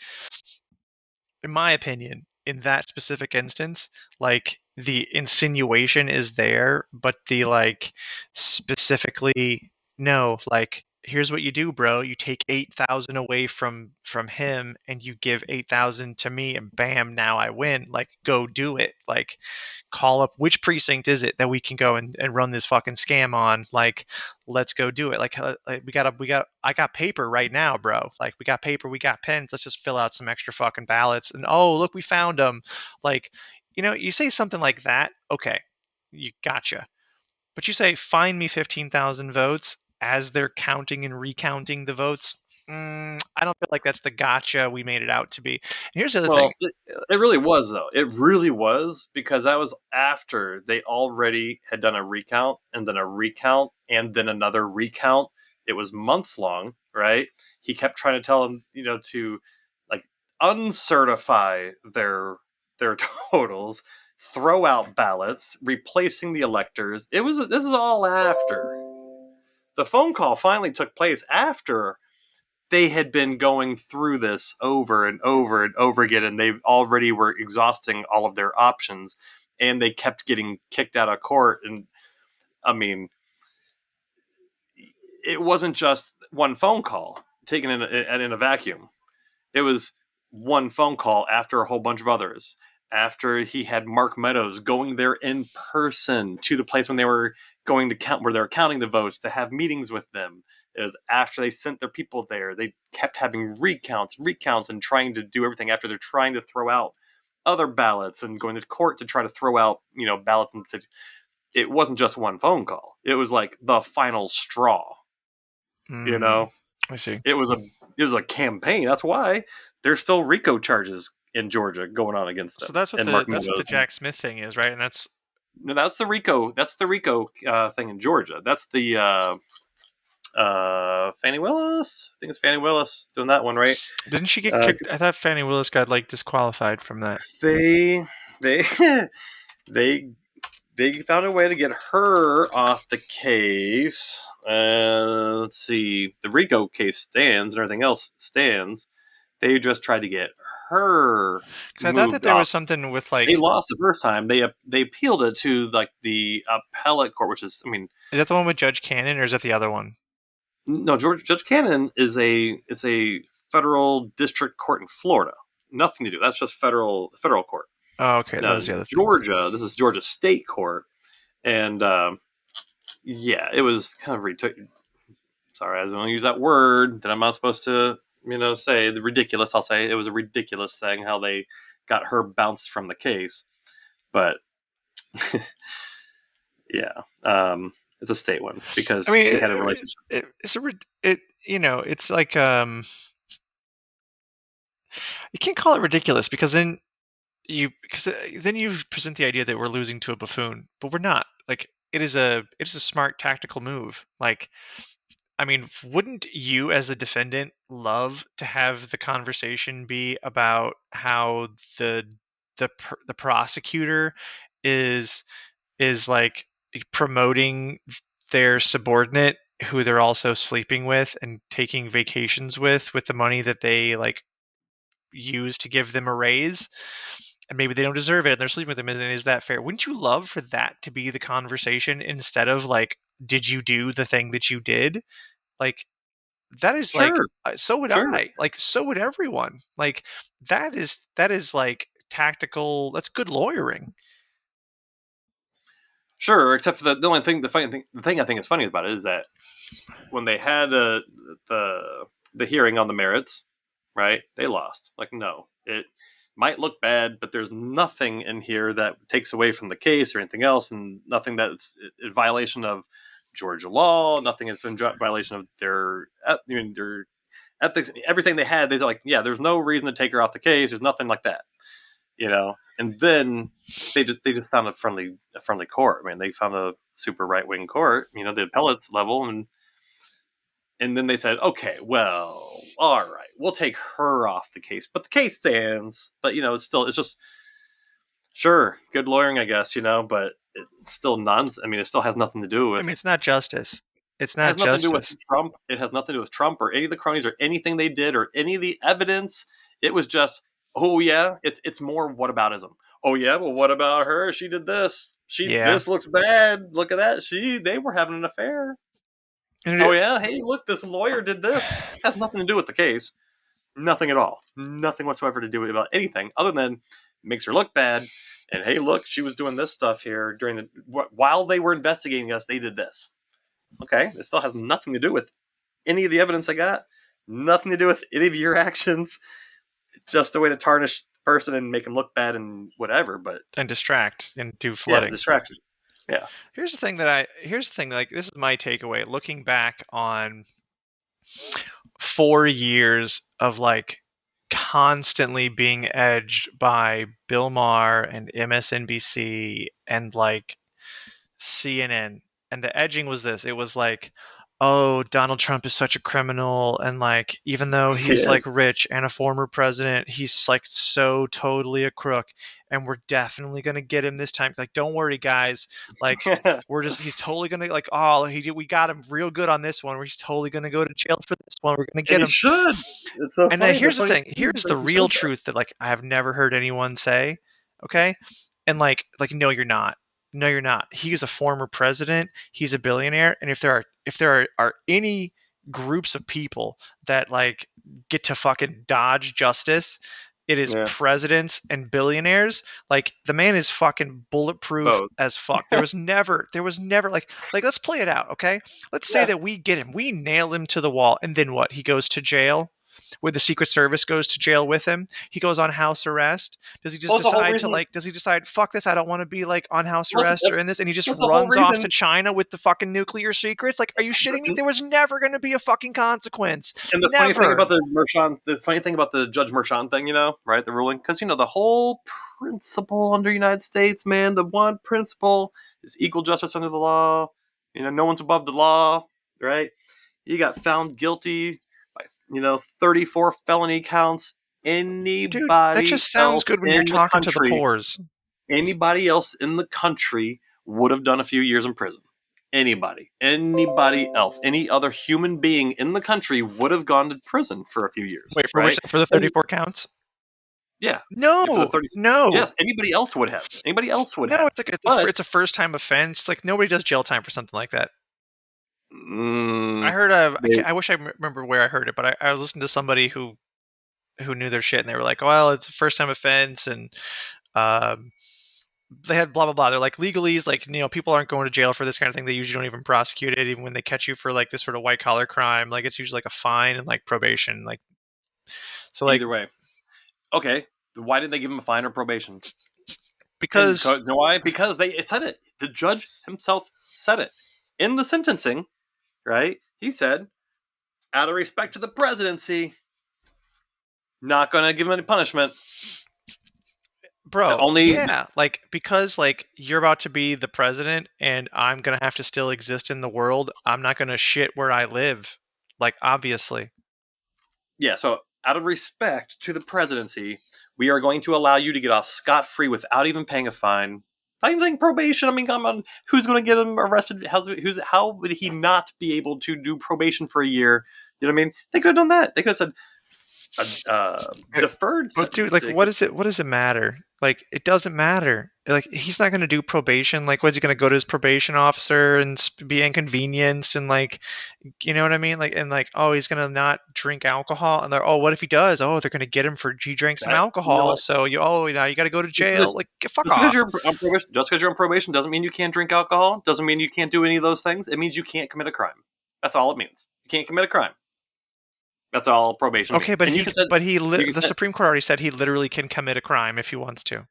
in my opinion, in that specific instance, like, the insinuation is there, but the like specifically, no, like, here's what you do, bro. You take 8,000 away from him and you give 8,000 to me, and bam, now I win. Like, go do it. Like, call up, which precinct is it that we can go and run this fucking scam on? Like, let's go do it. Like, I got paper right now, bro. Like, we got paper, we got pens. Let's just fill out some extra fucking ballots. And oh, look, we found them. Like, you say something like that, okay, you gotcha. But you say, find me 15,000 votes as they're counting and recounting the votes. I don't feel like that's the gotcha we made it out to be. And here's the other thing. Well, it really was, though. It really was, because that was after they already had done a recount and then a recount and then another recount. It was months long, right? He kept trying to tell them, to like uncertify their totals, throw out ballots, replacing the electors. This is all after. The phone call finally took place after they had been going through this over and over and over again, and they already were exhausting all of their options, and they kept getting kicked out of court. And I mean, it wasn't just one phone call taken in a vacuum. It was one phone call after a whole bunch of others. After he had Mark Meadows going there in person to the place when they were going to count, where they were counting the votes, to have meetings with them. It was after they sent their people there. They kept having recounts, and trying to do everything after they're trying to throw out other ballots and going to court to try to throw out, ballots in the city. It wasn't just one phone call. It was like the final straw. You Mm, know, I see. it was a campaign. That's why there's still RICO charges in Georgia going on against So them and Mark that's what the Meadows. Jack Smith thing is, right? And that's No, that's the RICO. That's the RICO thing in Georgia. That's the Fani Willis. I think it's Fani Willis doing that one, right? didn't she get Uh, kicked? I thought Fannie Willis got like disqualified from that. they they they they found a way to get her off the case. Let's see. The RICO case stands, and everything else stands. They just tried to get her Because I thought that moved there off. was something with They like, lost the first time. They appealed it to like the appellate court, which is, I mean, is that the one with Judge Cannon, or is that the other one? no, Judge Cannon is a federal district court in Florida. Nothing to do. That's just federal court. Oh, okay, that Now was the in other thing. Georgia, this is Georgia State Court, and yeah, it was kind of sorry, I was going to use that word that I'm not supposed to, say the ridiculous. I'll say it was a ridiculous thing how they got her bounced from the case, but yeah, it's a state one I because mean, she had a relationship. it's a it's like, you can't call it ridiculous, because then you present the idea that we're losing to a buffoon, but we're not. Like, it is a smart tactical move. Like, I mean, wouldn't you, as a defendant, love to have the conversation be about how the prosecutor is like promoting their subordinate, who they're also sleeping with and taking vacations with the money that they like use to give them a raise, and maybe they don't deserve it and they're sleeping with them, and is that fair? Wouldn't you love for that to be the conversation, instead of like, did you do the thing that you did? Like, that is like, Sure, so would sure, I, like, so would everyone. Like, that is like tactical, that's good lawyering. sure. Except for the only thing, the thing I think is funny about it is that when they had the the hearing on the merits, right? They lost. Like, no, it might look bad, but there's nothing in here that takes away from the case or anything else, and nothing that's in violation of Georgia law, nothing that's in violation of their ethics, everything they had. They're like, yeah, there's no reason to take her off the case. There's nothing like that, And then they just found a friendly court. I mean, they found a super right wing court, the appellate level, and then they said, okay, well, all right, we'll take her off the case, but the case stands. But it's just sure good lawyering, I guess, but it's still nonsense. I mean, it still has nothing to do I with mean, it's not justice. It's It not has nothing to do with justice. Trump. It has nothing to do with Trump or any of the cronies or anything they did or any of the evidence. It was just, oh yeah, it's more whataboutism. Oh yeah, well what about her? She did this. Yeah. This looks bad. Look at that. They were having an affair. And Oh yeah, hey look, this lawyer did this. Has nothing to do with the case. Nothing at all. Nothing whatsoever to do about anything other than makes her look bad. And hey look, she was doing this stuff here while they were investigating us. They did this. Okay, it still has nothing to do with any of the evidence I got. Nothing to do with any of your actions. Just a way to tarnish the person and make them look bad and whatever. But distract and do yeah, flooding. distraction. Yeah. Here's the thing, like, this is my takeaway looking back on 4 years of like constantly being edged by Bill Maher and MSNBC and like CNN. And the edging was this. It was like, oh, Donald Trump is such a criminal, and like even though he's like Yes. rich and a former president, he's like so totally a crook, and we're definitely gonna get him this time. Like, don't worry, guys. Like, he's totally gonna like, oh, we got him real good on this one. He's totally gonna go to jail for this one. We're gonna And get he him. should. It's so And then funny. The here's the funny thing. thing is, Here's the like, he real should though. truth that like I have never heard anyone say. Okay, and like no, you're not. No, you're not. He is a former president. He's a billionaire. And if there are any groups of people that like get to fucking dodge justice, it is Yeah. presidents and billionaires. Like the man is fucking bulletproof Both. as fuck. There was never like let's play it out, okay? Let's say Yeah. that we get him, we nail him to the wall, and then what? He goes to jail. Where the Secret Service goes to jail with him, he goes on house arrest. Does he just Well, that's the whole decide to reason. like? Does he decide fuck this? I don't want to be like on house Well, arrest or in this, and he just that's the whole runs off to reason. China with the fucking nuclear secrets? Like, are you shitting me? There was never going to be a fucking consequence. And Never. the funny thing about the Judge Merchan thing, right? The ruling, because the whole principle under United States, man, the one principle is equal justice under the law. No one's above the law, right? He got found guilty by 34 felony counts. Dude, that Anybody just sounds else good when you're in the talking to the country, pores. anybody else in the country would have done a few years in prison. Anybody else, any other human being in the country would have gone to prison for a few years, Wait, for which right? for the And 34 counts? yeah, for the No, 30, no, yes, anybody else would have. Anybody else would no. have. It's like But it's a first time offense. Like nobody does jail time for something like that. I mm, heard of. they, I wish I remember where I heard it, but I was listening to somebody who knew their shit, and they were like, "Well, it's a first time offense," and um, they had blah blah blah. They're like legalese, like people aren't going to jail for this kind of thing. They usually don't even prosecute it, even when they catch you for like this sort of white collar crime. Like it's usually like a fine and like probation. Like so, like either way, okay. Why didn't they give him a fine or probation? And because you know why? Because it said it. The judge himself said it in the sentencing. Right? He said, out of respect to the presidency, not going to give him any punishment. bro, Only yeah, like because like you're about to be the president, and I'm gonna have to still exist in the world. I'm not gonna shit where I live. Like obviously. Yeah, so out of respect to the presidency, we are going to allow you to get off scot free without even paying a fine. Not even saying probation. I mean, come on, who's going to get him arrested? How would he not be able to do probation for a year? You know what I mean? They could have done that. They could have said deferred But dude, sentence. like, what does it matter? Like, it doesn't matter. Like, he's not gonna do probation. Like, what's he gonna go to his probation officer and be inconvenienced and like, you know what I mean? Like, and like, oh, he's gonna not drink alcohol, and they're, oh, what if he does? Oh, they're gonna get him for he drank some That you know alcohol, what? so now you got to go to jail. Like, fuck Just because off. you're on probation, doesn't mean you can't drink alcohol. Doesn't mean you can't do any of those things. It means you can't commit a crime. That's all it means. You can't commit a crime. That's all probation Okay, means. And you can the set Supreme Court already said he literally can commit a crime if he wants to.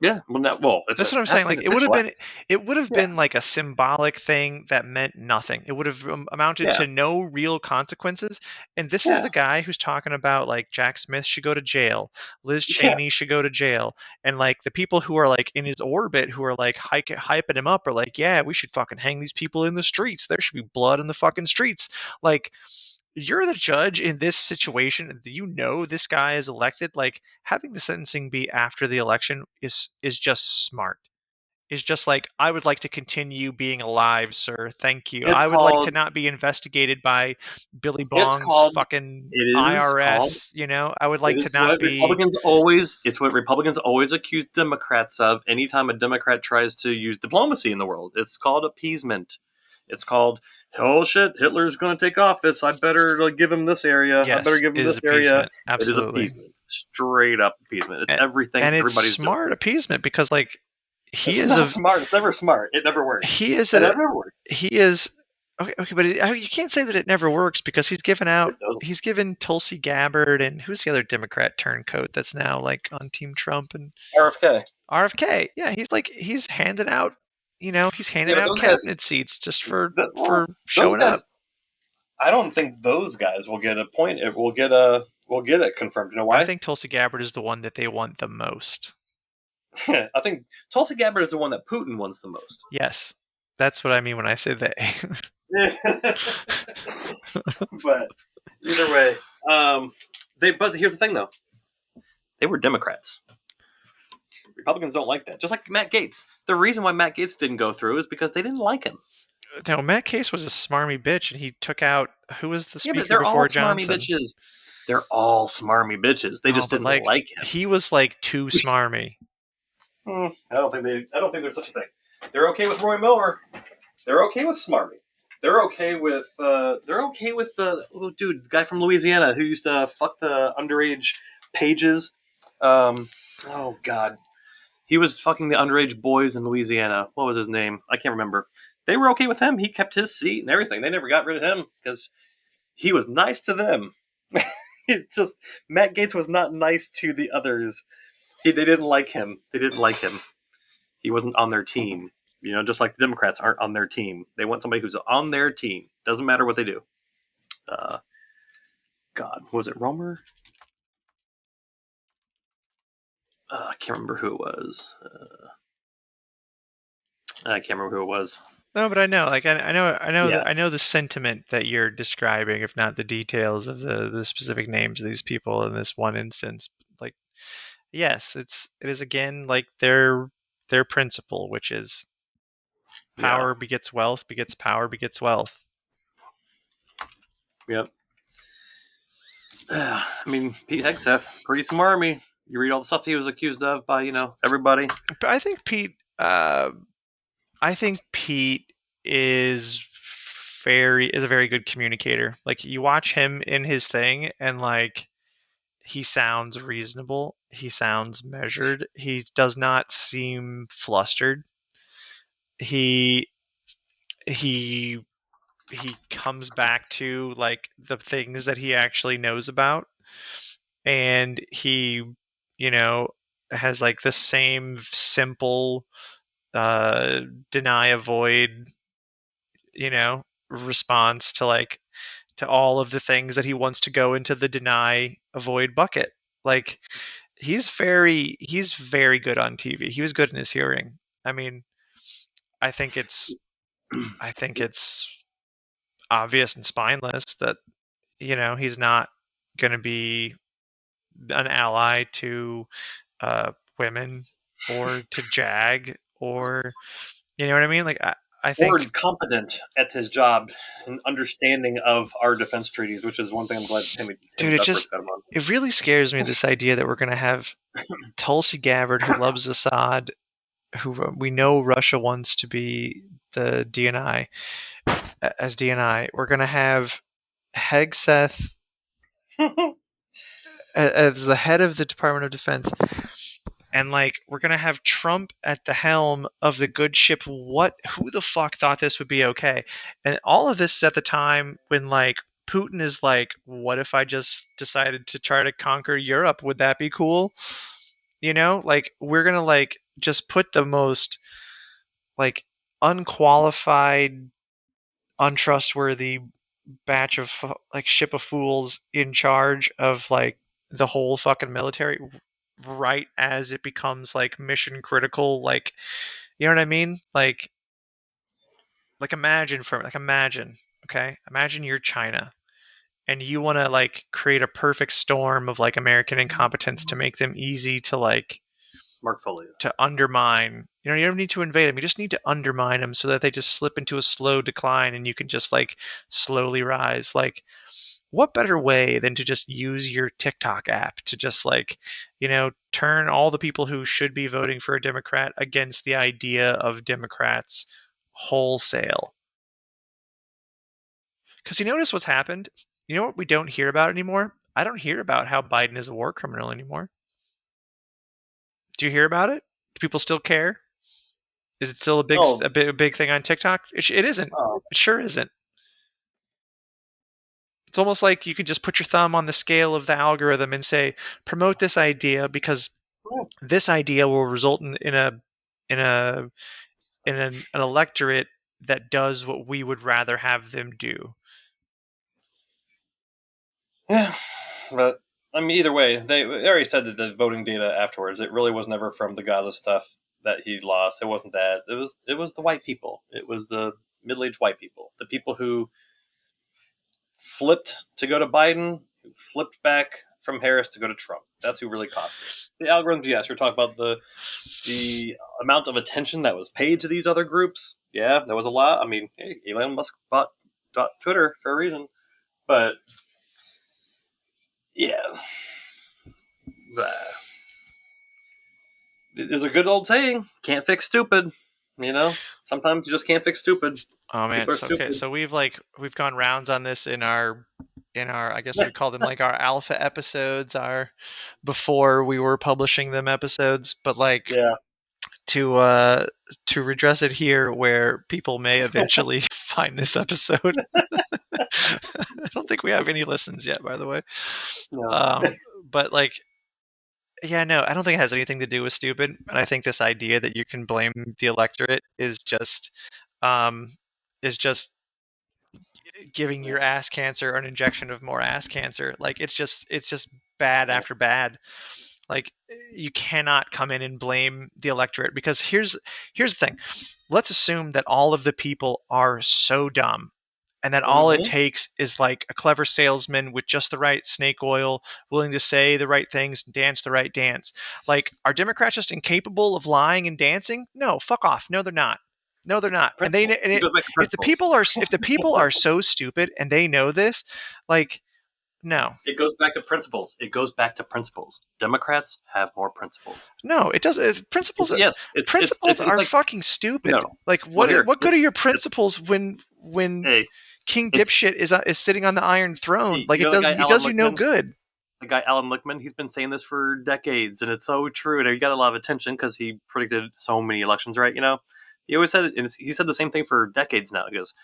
yeah. Well, it's That's a what I'm has saying. to be Like an official act. it would have Yeah, been like a symbolic thing that meant nothing. It would have amounted yeah, to no real consequences. And this is yeah, the guy who's talking about like Jack Smith should go to jail, Liz yeah. Cheney should go to jail, and like the people who are like in his orbit who are like hyping him up are like, yeah, we should fucking hang these people in the streets. There should be blood in the fucking streets. Like you're the judge in this situation. You know this guy is elected. Like having the sentencing be after the election is just smart. Is just like I would like to continue being alive, sir. Thank you. It's I would like to called. not be investigated by Billy It's Bong's called. fucking It is called. IRS. You know, I would It like to is not what be. Republicans always. It's what Republicans always accuse Democrats of. Anytime a Democrat tries to use diplomacy in the world, it's called appeasement. It's called. Oh shit! Hitler's going to take office. I better give him this area. I better Yes, give him is this area. appeasement. It is Absolutely. appeasement. Straight up appeasement. It's And, everything and it's everybody's doing. smart appeasement because like he It's is not a smart. It's never smart. It never works. he is It a never works. he is okay, but you can't say that it never works because It doesn't. he's given Tulsi Gabbard and who's the other Democrat turncoat that's now like on Team Trump and RFK. RFK. Yeah, he's like he's handing out, he's Yeah, handing but out those guys. cabinet seats just Well, for those showing up. guys. I don't think those guys will get a point. It will get it confirmed. You know I why? think Tulsi Gabbard is the one that they want the most. I think Tulsi Gabbard is the one that Putin wants the most. Yes, that's what I mean when I say they. But either way, they. But here's the thing, though. They were Democrats. Republicans don't like that. Just like Matt Gaetz. The reason why Matt Gaetz didn't go through is because they didn't like him. No, Matt Case was a smarmy bitch, and he took out who was the Yeah, but speaker they're all before smarmy Johnson. bitches. They're all smarmy bitches. They No, just but didn't like like him. he was like too smarmy. I don't think they. I don't think there's such a thing. They're okay with Roy Miller. They're okay with Smarmy. They're okay with. They're okay with the dude, the guy from Louisiana who used to fuck the underage pages. Oh God, he was fucking the underage boys in Louisiana. What was his name? I can't remember. They were okay with him. He kept his seat and everything. They never got rid of him because he was nice to them. It's just Matt Gaetz was not nice to the others. They didn't like him. They didn't like him. He wasn't on their team. Just like the Democrats aren't on their team. They want somebody who's on their team. Doesn't matter what they do. Uh, God, was it Romer? I can't remember who it was. I can't remember who it was. No, but I know, like Yeah, I know the sentiment that you're describing, if not the details of the specific names of these people in this one instance. Like, yes, it is again like their principle, which is yeah, power begets wealth, begets power, begets wealth. yep. I mean, Pete Hegseth, pretty smarmy. You read all the stuff he was accused of by everybody. But I think Pete is is a very good communicator. Like you watch him in his thing and like he sounds reasonable, he sounds measured, he does not seem flustered. He he he comes back to like the things that he actually knows about and he, you know, has like the same simple uh deny avoid, response to like to all of the things that he wants to go into the deny avoid bucket. Like he's very good on TV. He was good in his hearing. I mean, I think it's I think it's obvious and spineless that he's not going to be an ally to women or to JAG or you know what I mean. Like I Or think competent at his job and understanding of our defense treaties, which is one thing I'm glad Tammy dude, Duckworth got him on. it really scares me this idea that we're going to have Tulsi Gabbard who loves Assad, who we know Russia wants to be the DNI as DNI. We're going to have Hegseth as the head of the Department of Defense, and like we're going to have Trump at the helm of the good ship. Who the fuck thought this would be okay? And all of this is at the time when like Putin is like, what if I just decided to try to conquer Europe? Would that be cool? Like we're gonna like just put the most like unqualified, untrustworthy batch of like ship of fools in charge of like the whole fucking military right as it becomes like mission critical, like, you know what I mean? Like imagine, okay? Imagine you're China and you want to like create a perfect storm of like American incompetence to make them easy to like Mark Foley. to undermine. You don't need to invade them. You just need to undermine them so that they just slip into a slow decline and you can just like slowly rise. Like, what better way than to just use your TikTok app to just like, turn all the people who should be voting for a Democrat against the idea of Democrats wholesale? Because you notice what's happened? You know what we don't hear about anymore? I don't hear about how Biden is a war criminal anymore. Do you hear about it? Do people still care? Is it still Oh, a big thing on TikTok? It isn't. oh, It sure isn't. It's almost like you could just put your thumb on the scale of the algorithm and say, promote this idea because this idea will result in a an electorate that does what we would rather have them do. yeah. But I mean, either way, they already said that the voting data afterwards, it really was never from the Gaza stuff that he lost. It wasn't that. It was the white people. It was the middle-aged white people, the people who flipped to go to Biden, who flipped back from Harris to go to Trump. That's who really cost it. The algorithms, yes, you're talking about the amount of attention that was paid to these other groups. Yeah, there was a lot. I mean, hey, Elon Musk bought Twitter for a reason, but yeah, there's a good old saying: "Can't fix stupid." Sometimes you just can't fix stupid. Oh man, People are it's okay. stupid. So we've gone rounds on this in our, I guess we call them like our alpha episodes, our before we were publishing them episodes, but like Yeah. to uh to redress it here where people may eventually find this episode. I don't think we have any listens yet, by the way. No. But like, yeah, no, I don't think it has anything to do with stupid. And I think this idea that you can blame the electorate um, is just giving your ass cancer an injection of more ass cancer. Like it's just bad after bad. Like you cannot come in and blame the electorate because here's the thing. Let's assume that all of the people are so dumb and that all it Mm-hmm. takes is like a clever salesman with just the right snake oil, willing to say the right things, dance the right dance. Like, are Democrats just incapable of lying and dancing? No, fuck off. No, they're not. No, they're not. And they Principle. and It it, goes back to principles. if the people are so stupid and they know this, like, no, It goes back to principles. It goes back to principles. Democrats have more principles. no, it doesn't. It's yes. Principles It's are like fucking no. stupid. No. Like, Well, here what good are your it's principles when hey King it's Dipshit is sitting on the Iron Throne? Like, you know the guy he Alan does you no Lickman. good. The guy Alan Lickman. He's been saying this for decades, and it's so true. And he got a lot of attention because he predicted so many elections. Right? He always said it, and he said the same thing for decades now. He goes,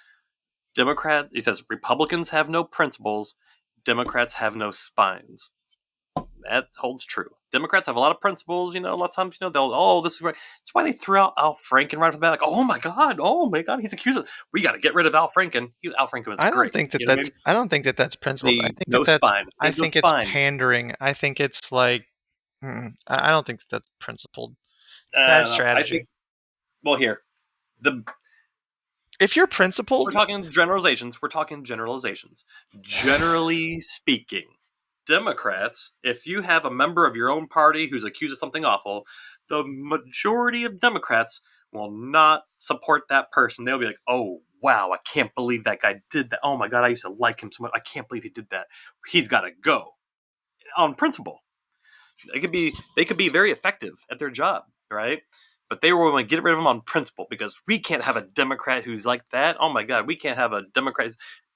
He says Republicans have no principles. Democrats have no spines. That holds true. Democrats have a lot of principles. A lot of times, they'll, this is right. That's why they threw out Al Franken right off the bat. Like, oh my God, he's accused of. We got to get rid of Al Franken. Al Franken was great. You know what I mean? I don't think that that's principles. No spine. He I had no think it's spine. pandering. I think it's like I don't think that that's principled. It's bad I think. strategy. Well, here the If you're we're principled, talking generalizations. We're talking generalizations. Generally speaking, Democrats, if you have a member of your own party who's accused of something awful, the majority of Democrats will not support that person. They'll be like, oh, wow, I can't believe that guy did that. Oh my God, I used to like him so much. I can't believe he did that. He's got to go on principle. They could be very effective at their job, right? But they were going to get rid of him on principle because we can't have a Democrat who's like that. Oh my God, we can't have a Democrat.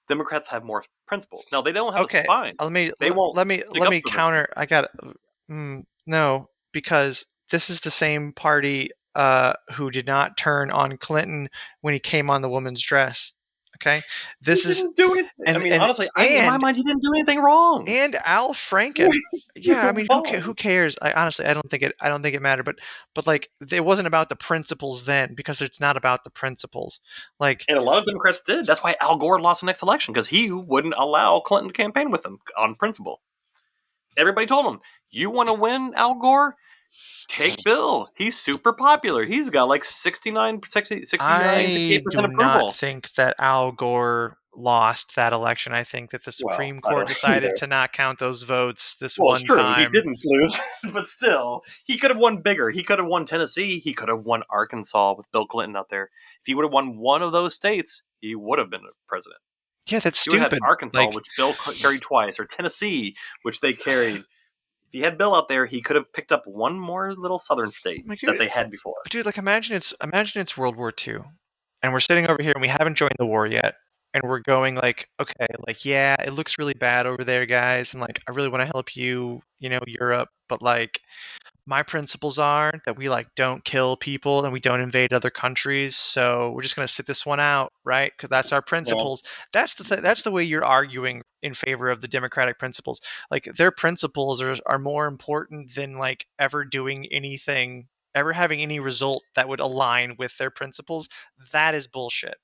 Democrats have more principles. Now they don't have a okay. spine. They won't stick Let up me for them. counter. I got no, because this is the same party who did not turn on Clinton when he came on the woman's dress. Okay, He this is didn't do anything. I and mean, and honestly, in my and mind, he didn't do anything wrong. and Al Franken. Yeah, I mean, who Wrong. cares? I honestly, I don't think it mattered. But like, it wasn't about the principles then, because it's not about the principles. Like, And a lot of Democrats did. That's why Al Gore lost the next election, because he wouldn't allow Clinton to campaign with him on principle. Everybody told him, "You want to win, Al Gore? Take Bill. He's super popular. He's got like 68 I percent do not approval." think that Al Gore lost that election. I think that the Well, Supreme I Court don't either. decided to not count those votes this Well, one true, he time. didn't lose, but still, he could have won bigger. He could have won Tennessee. He could have won Arkansas with Bill Clinton out there. If he would have won one of those states, he would have been president. Yeah, that's He would have had stupid. Arkansas, Like, which Bill carried twice, or Tennessee, which they carried. If he had Bill out there, he could have picked up one more little southern state like, that they had before. like, imagine it's World War II, and we're sitting over here and we haven't joined the war yet, and we're going like, okay, like, yeah, it looks really bad over there, guys, and like, I really want to help you, Europe, but like, my principles are that we like don't kill people and we don't invade other countries, so we're just going to sit this one out, right? Because that's our Yeah. principles. That's the way you're arguing in favor of the democratic principles. Like, their principles are more important than like ever doing anything, ever having any result that would align with their principles. That is bullshit.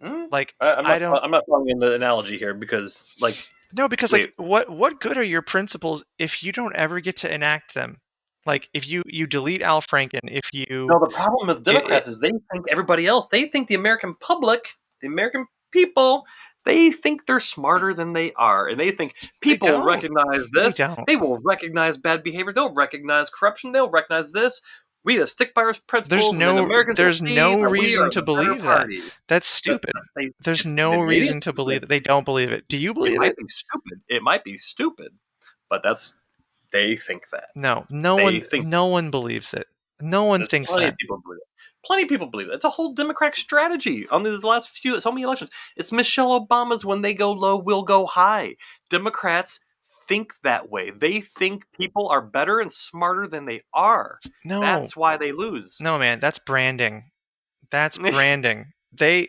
Hmm? Like, I'm I not. don't. I'm not following the analogy here because, like, No, because like, wait, what good are your principles if you don't ever get to enact them? Like, if you delete Al Franken, if you no, the problem with it, Democrats is they think everybody else, they think the American public, the American people, they think they're smarter than they are. And they think they people will don't. recognize They this. don't. They will recognize bad behavior. They'll recognize corruption. They'll recognize this. We just stick by our principles, and then Americans will There's see no that we reason are to the better believe that. party. That's stupid. There's no Maybe reason it's to believe stupid. it. They don't believe it. Do you It believe might it? be stupid. It might be stupid, but they think that. No. They think No one believes it. No one There's thinks plenty of that. people believe it. Plenty of people believe it. It's a whole Democratic strategy on these last so many elections. It's Michelle Obama's "when they go low, we'll go high." Democrats think that way. They think people are better and smarter than they are. No. That's why they lose. No, man, that's branding. That's branding. Yeah.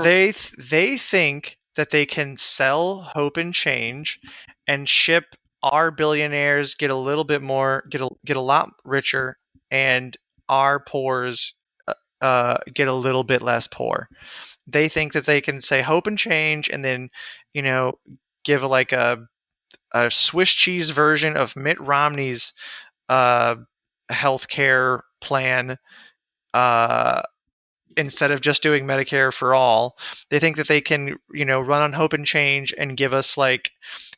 They think that they can sell hope and change and ship our billionaires get a little bit more, get a lot richer, and our poors get a little bit less poor. They think that they can say hope and change and then, you know, give like a Swiss cheese version of Mitt Romney's uh, healthcare plan, uh, instead of just doing Medicare for all. They think that they can, run on hope and change and give us like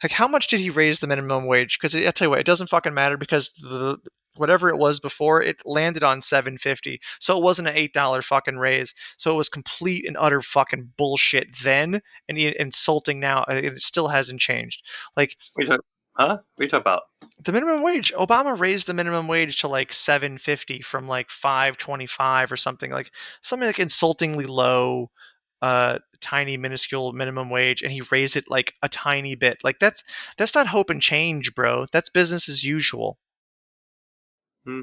how much did he raise the minimum wage? Because I tell you what, it doesn't fucking matter because the whatever it was before, it landed on 750. So it wasn't an $8 fucking raise. So it was complete and utter fucking bullshit then, and insulting now. And it still hasn't changed. Like, What are you talking? Huh? What are you talking about? the minimum wage, Obama raised the minimum wage to like 750 from like 525 or something like insultingly low, tiny minuscule minimum wage, and he raised it like a tiny bit. Like, that's not hope and change, bro. That's business as usual. Hmm.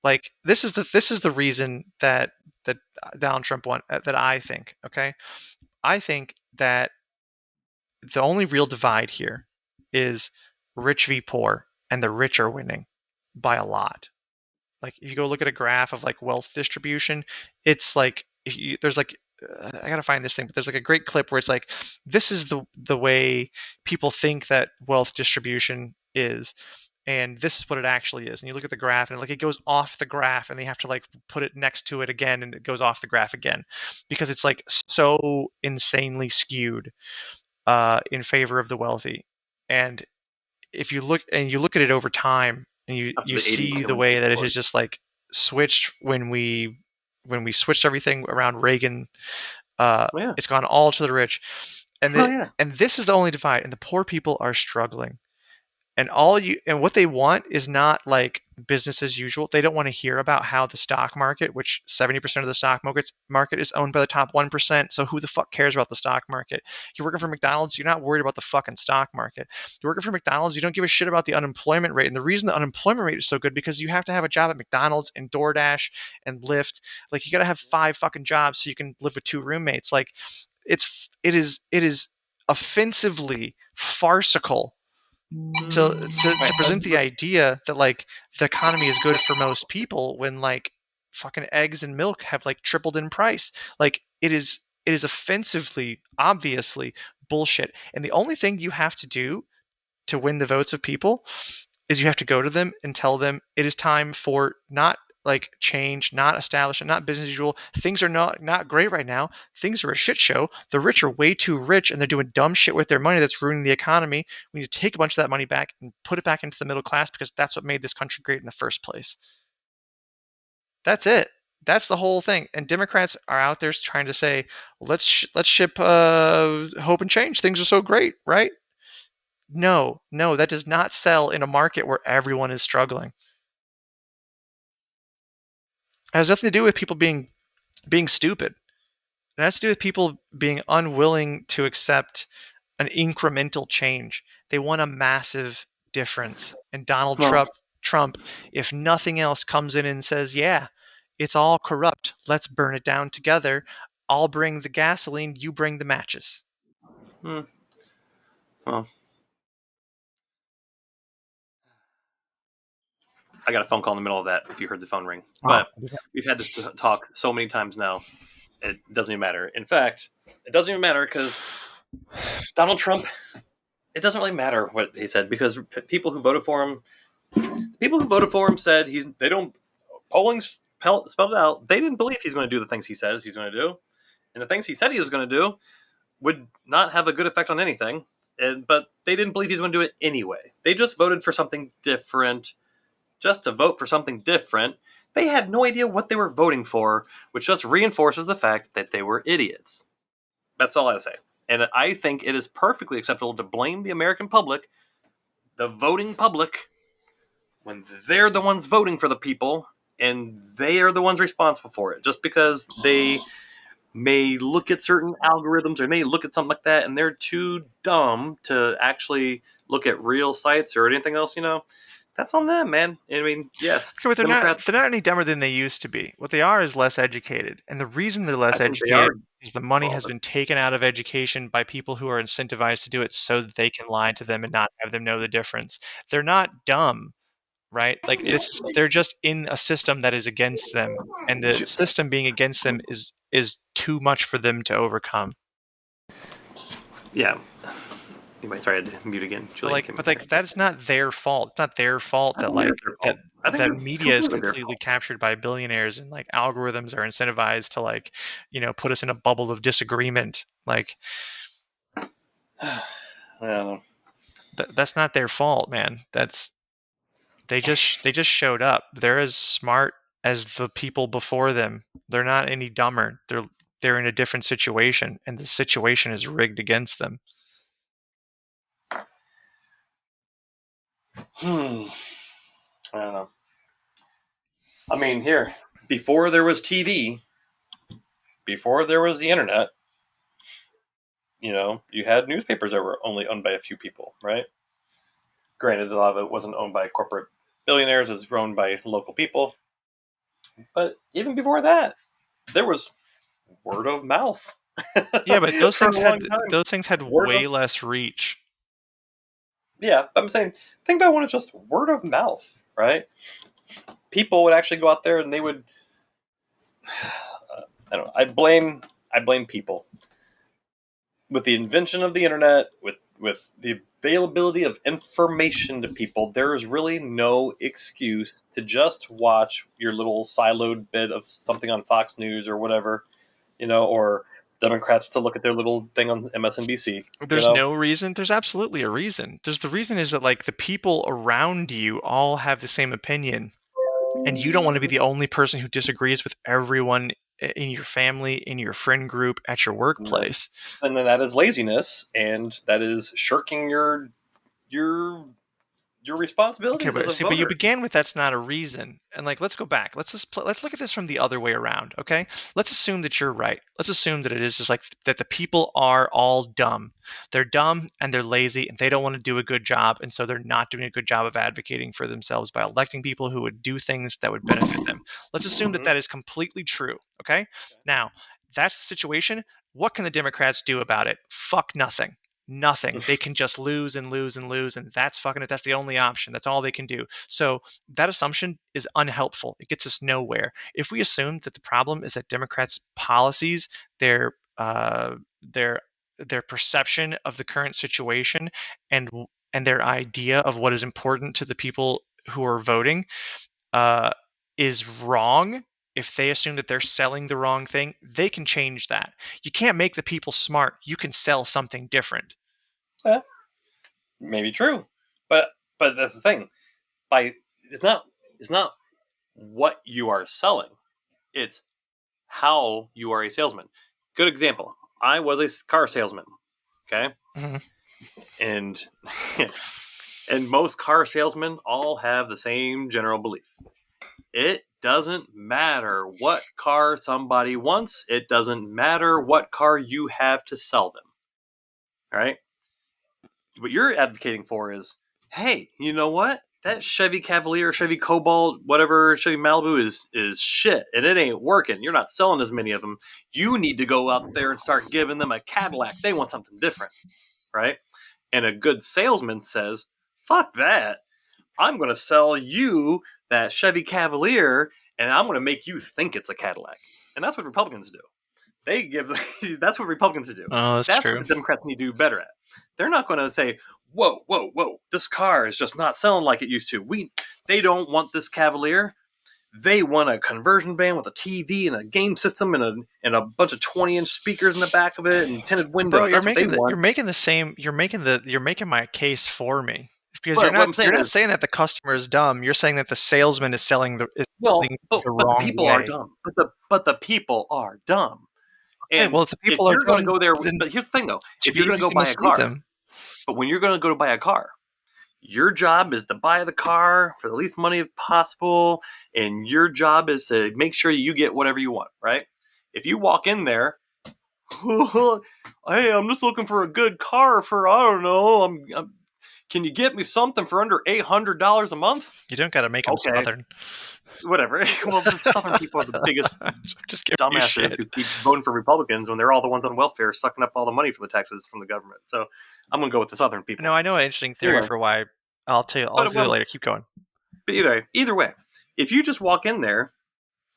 Like, this is the reason that Donald Trump won, that I think. Okay, I think that the only real divide here is rich v poor, and the rich are winning by a lot. Like, if you go look at a graph of like wealth distribution, it's like, there's like, I gotta find this thing, but there's like a great clip where it's like, this is the way people think that wealth distribution is, and this is what it actually is. And you look at the graph, and like, it goes off the graph, and they have to like put it next to it again, and it goes off the graph again, because it's like so insanely skewed in favor of the wealthy. And if you look at it over time, and Up to you the 80 see the killing way people that it for has it. just like switched when we switched everything around Reagan, Well, yeah. it's gone all to the rich, Oh yeah. and this is the only divide, and the poor people are struggling. And what they want is not like business as usual. They don't want to hear about how the stock market, which 70% of the stock market is owned by the top 1%. So who the fuck cares about the stock market? You're working for McDonald's, you're not worried about the fucking stock market. You're working for McDonald's, you don't give a shit about the unemployment rate. And the reason the unemployment rate is so good, because you have to have a job at McDonald's and DoorDash and Lyft. Like, you got to have 5 fucking jobs so you can live with 2 roommates. Like, it is offensively farcical to Right. present the idea that like the economy is good for most people when like fucking eggs and milk have like tripled in price. Like it is offensively obviously bullshit. And the only thing you have to do to win the votes of people is you have to go to them and tell them it is time for not like change, not establishment, not business as usual. Things are not great right now. Things are a shit show. The rich are way too rich and they're doing dumb shit with their money that's ruining the economy. We need to take a bunch of that money back and put it back into the middle class because that's what made this country great in the first place. That's it. That's the whole thing. And Democrats are out there trying to say, let's ship hope and change. Things are so great, right? No, no, that does not sell in a market where everyone is struggling. It has nothing to do with people being stupid. It has to do with people being unwilling to accept an incremental change. They want a massive difference. And Donald Well, Trump, if nothing else, comes in and says, "Yeah, it's all corrupt. Let's burn it down together. I'll bring the gasoline, you bring the matches." hmm, well, I got a phone call in the middle of that. If you heard the phone ring, Oh, but we've had this talk so many times now. It doesn't even matter. In fact, it doesn't even matter because Donald Trump. It doesn't really matter what he said because people who voted for him, said he's. They don't polling spelled it out. They didn't believe he's going to do the things he says he's going to do, and the things he said he was going to do would not have a good effect on anything. But they didn't believe he's going to do it anyway. They just voted for something different, just to vote for something different. They had no idea what they were voting for, which just reinforces the fact that they were idiots. That's all I say. And I think it is perfectly acceptable to blame the American public, the voting public, when they're the ones voting for the people and they are the ones responsible for it. Just because they may look at certain algorithms or may look at something like that and they're too dumb to actually look at real sites or anything else, that's on them, man. I mean, yes, okay, but they're not Democrats, they're not any dumber than they used to be. What they are is less educated. And the reason they're I less think they are. educated is the money Well, has been taken out of education by people who are incentivized to do it so that they can lie to them and not have them know the difference. They're not dumb, right? Like yeah, they're just in a system that is against them. And the system being against them is too much for them to overcome. yeah. Anyway, sorry, I had to mute again. But Julian like, came but in here. like that's not their fault. It's not their fault I that don't think like it's their that fault. I think that it's media is completely their completely fault. captured by billionaires and like algorithms are incentivized to like, put us in a bubble of disagreement. Like I don't know. that's not their fault, man. That's they just showed up. They're as smart as the people before them. They're not any dumber. They're in a different situation and the situation is rigged against them. Hmm. I don't know. I mean, here, before there was TV, before there was the internet, you had newspapers that were only owned by a few people, right? Granted, a lot of it wasn't owned by corporate billionaires; it was owned by local people. But even before that, there was word of mouth Yeah, but for a long time. those things had Word of way less reach. Yeah, I'm saying think about when it's just word of mouth, right? People would actually go out there and they would. I don't know. I blame people with the invention of the internet, with the availability of information to people. There is really no excuse to just watch your little siloed bit of something on Fox News or whatever, or Democrats to look at their little thing on MSNBC. There's no reason. There's absolutely a reason. The reason is that like the people around you all have the same opinion, and you don't want to be the only person who disagrees with everyone in your family, in your friend group, at your workplace. And then that is laziness, and that is shirking your your Okay, responsibilities as but a see, but you voter. began with that's not a reason, and like let's go back. Let's look at this from the other way around. Okay, let's assume that you're right. Let's assume that it is just like that the people are all dumb. They're dumb and they're lazy and they don't want to do a good job, and so they're not doing a good job of advocating for themselves by electing people who would do things that would benefit them. Let's assume that Mm-hmm. that is completely true. Okay, now that's the situation. What can the Democrats do about it? Fuck nothing. Nothing. They can just lose and lose and lose, and that's fucking it. That's the only option. That's all they can do. So that assumption is unhelpful. It gets us nowhere. If we assume that the problem is that Democrats' policies, their uh, their their perception of the current situation, and and their idea of what is important to the people who are voting, uh, is wrong, if they assume that they're selling the wrong thing, they can change that. You can't make the people smart. You can sell something different. Yeah, maybe true, but that's the thing. By it's not what you are selling. It's how you are a salesman. Good example. I was a car salesman. Okay, Mhm. and and most car salesmen all have the same general belief. It doesn't matter what car somebody wants. It doesn't matter what car you have to sell them. All right. What you're advocating for is, hey, you know what? That Chevy Cavalier, Chevy Cobalt, whatever Chevy Malibu is shit, and it ain't working. You're not selling as many of them. You need to go out there and start giving them a Cadillac. They want something different, right? And a good salesman says, "Fuck that! I'm going to sell you that Chevy Cavalier, and I'm going to make you think it's a Cadillac." And that's what Republicans do. They give that's what Republicans do. Oh, that's That's what true. the Democrats need to do better at. They're not going to say, "Whoa, whoa, whoa! This car is just not selling like it used to." They don't want this Cavalier. They want a conversion van with a TV and a game system and a bunch of 20-inch speakers in the back of it and tinted Bro, windows. That's what they you're want. making the same you're making my case for me. Because But what I'm you're saying not is, saying that the customer is dumb. You're saying that the salesman is well, selling oh, the but the wrong people are way. dumb. But the people are dumb. Okay, well And if the if people are you're going to dumb, go there, then but here's the thing though: it should if be you're going easy to go to buy a mislead car, them. but when you're going to go to buy a car, your job is to buy the car for the least money possible, and your job is to make sure you get whatever you want, right? If you walk in there, hey, I'm just looking for a good car for, I don't know, can you get me something for under $800 a month? You don't got to make them Okay, southern. whatever. Well, the Southern people are the biggest I'm just giving you dumbasses shit. who keep voting for Republicans when they're all the ones on welfare sucking up all the money from the taxes from the government. So I'm going to go with the Southern No, people. I know an interesting theory Anyway, for why. I'll tell you. I'll but do it well, later. Keep going. but either way, if you just walk in there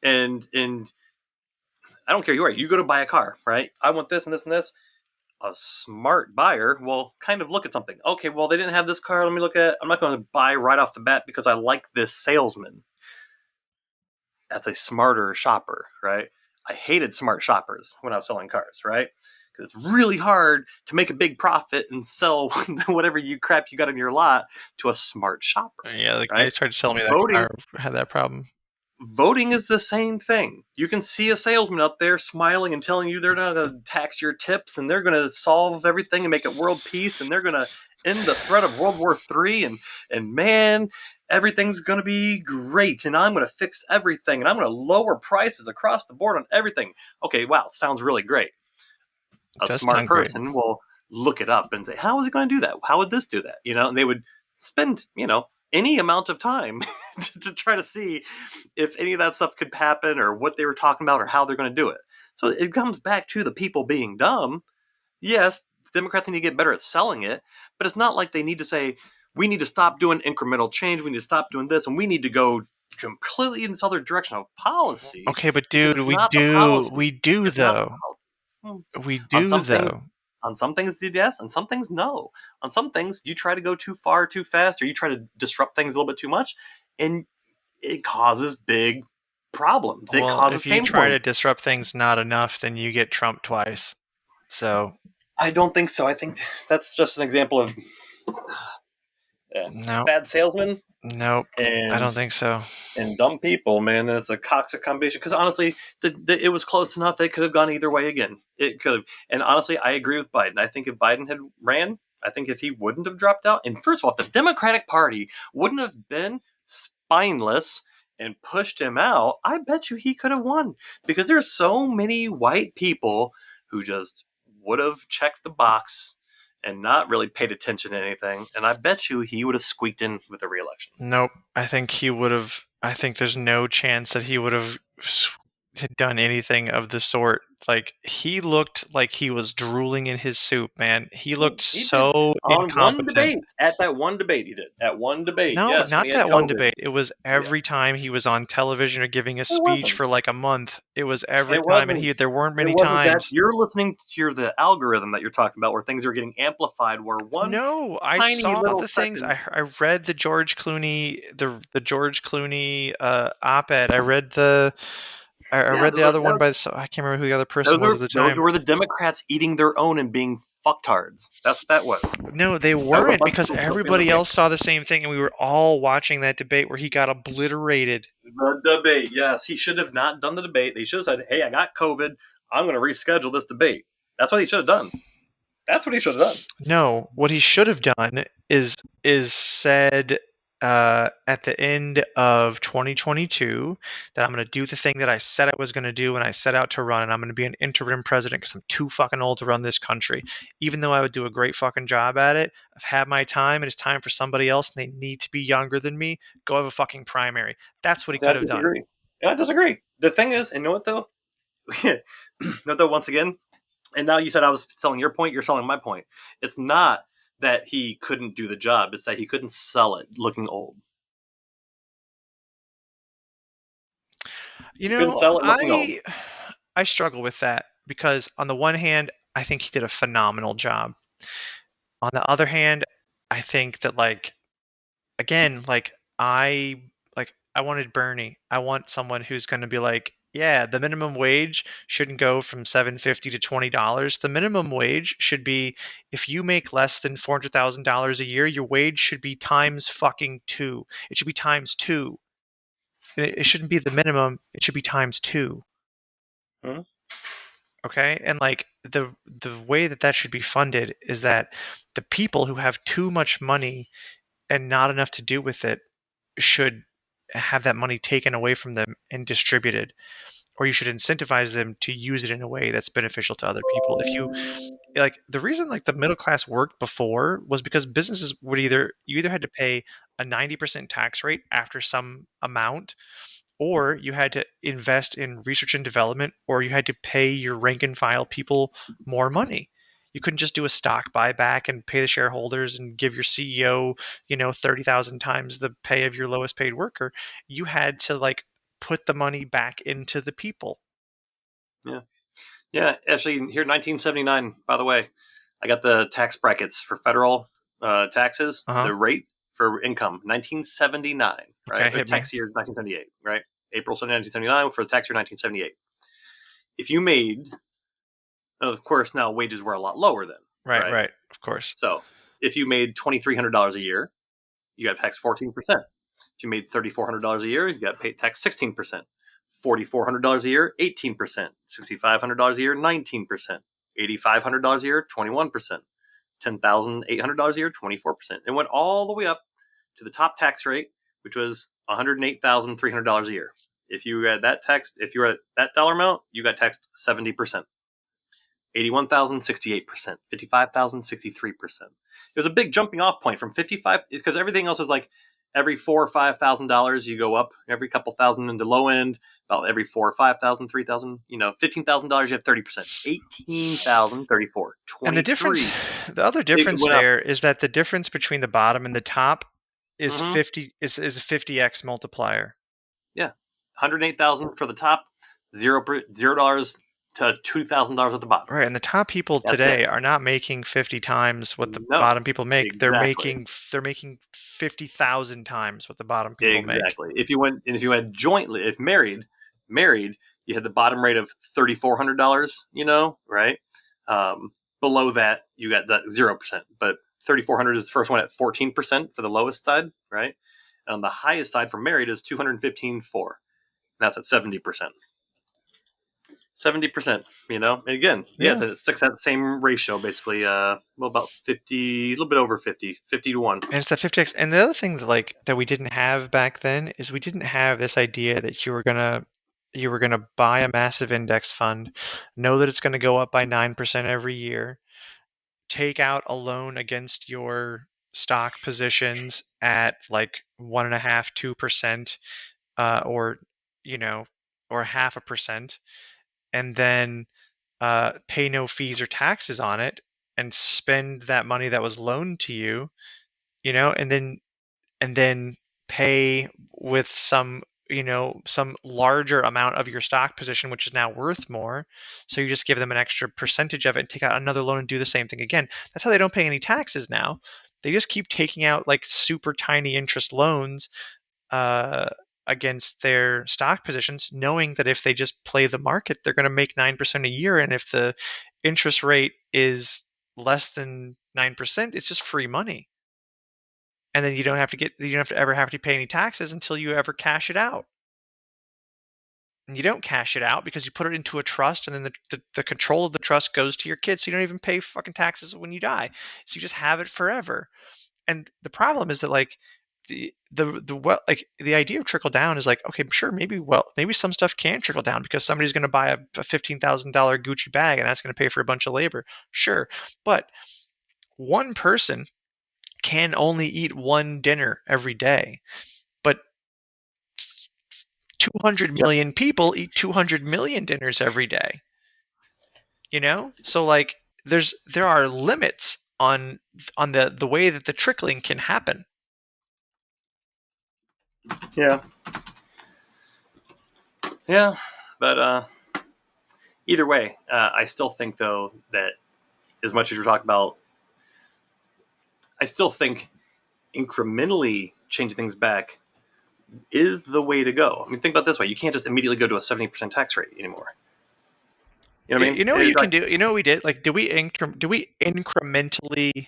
and I don't care who you are, you go to buy a car, right? I want this and this and this. A smart buyer will kind of look at something. Okay, well they didn't have this car. Let me look at it. I'm not going to buy right off the bat because I like this salesman. That's a smarter shopper, right? I hated smart shoppers when I was selling cars, right? Because it's really hard to make a big profit and sell whatever you crap you got in your lot to a smart shopper, Yeah, the guy who right? tried to sell me that Voting car had that problem. voting is the same thing. You can see a salesman out there smiling and telling you they're not going to tax your tips and they're going to solve everything and make it world peace and they're going to end the threat of World War III and man, everything's going to be great and I'm going to fix everything and I'm going to lower prices across the board on everything. Okay, wow, sounds really great. It A does smart sound great. person will look it up and say, how is it going to do that? How would this do that? And they would spend, any amount of time to try to see if any of that stuff could happen or what they were talking about or how they're going to do it. So it comes back to the people being dumb. Yes, Democrats need to get better at selling it, but it's not like they need to say, we need to stop doing incremental change, we need to stop doing this, and we need to go completely in this other direction of policy Okay, but because dude, it's not the policy. we do It's not the though. policy. Hmm. We On do some things, though. yes, on some things no. On some things you try to go too far too fast or you try to disrupt things a little bit too much and it causes big problems. It Well, causes if you pain try to points. disrupt things not enough, then you get Trump twice. So, I don't think so. I think that's just an example of no, bad salesmen nope, I don't and think so. dumb people, man. And it's a toxic combination. Because honestly, it was close enough. They could have gone either way again. It could have. And honestly, I agree with Biden. I think if Biden had ran, I think if he wouldn't have dropped out, and first of all, if the Democratic Party wouldn't have been spineless and pushed him out, I bet you he could have won. Because there's so many white people who just would have checked the box and not really paid attention to anything. And I bet you he would have squeaked in with the reelection. Nope, I think he would have. I think there's no chance that he would have done anything of the sort Like, he looked like he was drooling in his soup, man. He looked He did so on one incompetent. debate. At that one debate, he did. At one debate, No, yes, when not he had that one COVID. debate. It was Yeah, every time he was on television or giving a it speech wasn't. for like a month. It was every It time, and wasn't. there weren't It many wasn't that times. you're listening to the algorithm that you're talking about, where things are getting amplified. Where one No, I tiny saw little the things. second. I read the George Clooney the George Clooney op-ed. I Yeah, read the other one by I can't remember who the other person was at the those time. were the Democrats eating their own and being fucktards. That's what that was. No, they That was a weren't, bunch of because people pooping in their everybody else pants. saw the same thing, and we were all watching that debate where he got obliterated. The debate, yes, he should have not done the debate. They should have said, "Hey, I got COVID. I'm going to reschedule this debate." That's what he should have done. That's what he should have done. No, what he should have done is said at the end of 2022 that I'm going to do the thing that I said I was going to do when I set out to run, and I'm going to be an interim president because I'm too fucking old to run this country. Even though I would do a great fucking job at it, I've had my time, and it's time for somebody else, and they need to be younger than me. Go have a fucking primary. That's what he See, I could have done. disagree. Yeah, I disagree. The thing is, and you know what though? Note though, once again, and now you said I was selling your point. You're selling my point. It's not that he couldn't do the job. It's that he couldn't sell it looking old. You He couldn't know, sell it looking old. I struggle with that because on the one hand, I think he did a phenomenal job. On the other hand, I think that, like, again, I wanted Bernie. I want someone who's going to be like, yeah, the minimum wage shouldn't go from 750 to $20. The minimum wage should be, if you make less than $400,000 a year, your wage should be times fucking two. It should be times two. It shouldn't be the minimum. It should be times two. Hmm? Okay, and like the way that that should be funded is that the people who have too much money and not enough to do with it should have that money taken away from them and distributed, or you should incentivize them to use it in a way that's beneficial to other people. If you like, the reason like the middle class worked before was because businesses would either had to pay a 90% tax rate after some amount, or you had to invest in research and development, or you had to pay your rank and file people more money. You couldn't just do a stock buyback and pay the shareholders and give your CEO, 30,000 times the pay of your lowest paid worker. You had to like put the money back into the people. Yeah. Yeah, actually, here 1979. By the way, I got the tax brackets for federal taxes. Uh huh. The rate for income 1979, right? Okay, Or hit me. tax year 1978, right? April 1979 for the tax year 1978. If you made, of course, now wages were a lot lower then, Right, right? right. Of course. So if you made $2,300 a year, you got taxed 14%. If you made $3,400 a year, you got paid tax 16%. $4,400 a year, 18%. $6,500 a year, 19%. $8,500 a year, 21%. $10,800 a year, 24%. It went all the way up to the top tax rate, which was $108,300 a year. If you had that tax, if you were at that dollar amount, you got taxed 70%. 81,000, 68%, 55,000, 63%. It was a big jumping off point from 55, because everything else was like every $4,000 or $5,000 you go up, every couple thousand into low end, about every 4,000 or 5,000, 3,000, $15,000 you have 30%, 18,000, 34, And 23. the other It difference went up. there is that the difference between the bottom and the top is Mm-hmm. 50 is a 50x multiplier. Yeah, 108,000 for the top, $0 to $2,000 at the bottom. Right, and the top people That's it. today are not making 50 times what the No, bottom people make. exactly. They're making 50,000 times what the bottom people make. Exactly. If you went jointly, if married, you had the bottom rate of $3,400. Right? Below that, you got that 0%. But 3,400 is the first one at 14% for the lowest side, right? And on the highest side for married is 215,400. And that's at 70%. 70%. And again, yeah, Yeah. it sticks at the same ratio, basically. About 50, a little bit over 50, 50 to one. And it's that 50x. And the other things like that we didn't have back then is we didn't have this idea that you were gonna buy a massive index fund, know that it's going to go up by 9% every year, take out a loan against your stock positions at like 1.5, 2%, or you know, or 0.5%, and then pay no fees or taxes on it and spend that money that was loaned to you, and then pay with some larger amount of your stock position, which is now worth more. So you just give them an extra percentage of it and take out another loan and do the same thing again. That's how they don't pay any taxes now. They just keep taking out like super tiny interest loans uh, against their stock positions, knowing that if they just play the market, they're going to make 9% a year. And if the interest rate is less than 9%, it's just free money. And then you don't have to ever have to pay any taxes until you ever cash it out. And you don't cash it out because you put it into a trust, and then the control of the trust goes to your kids, so you don't even pay fucking taxes when you die. So you just have it forever. And the problem is that like the idea of trickle down is like, okay, sure, maybe some stuff can trickle down because somebody's going to buy a $15,000 Gucci bag and that's going to pay for a bunch of labor. Sure, but one person can only eat one dinner every day, but 200 Yep. million people eat 200 million dinners every day. So like there are limits on the way that the trickling can happen. Yeah. Yeah. But either way, I still think though that as much as you're talking about, I still think incrementally changing things back is the way to go. I mean, think about it this way: you can't just immediately go to a 70% tax rate anymore. You know what I You mean? know what It's you like, can do? You know what we did? Like, do we incrementally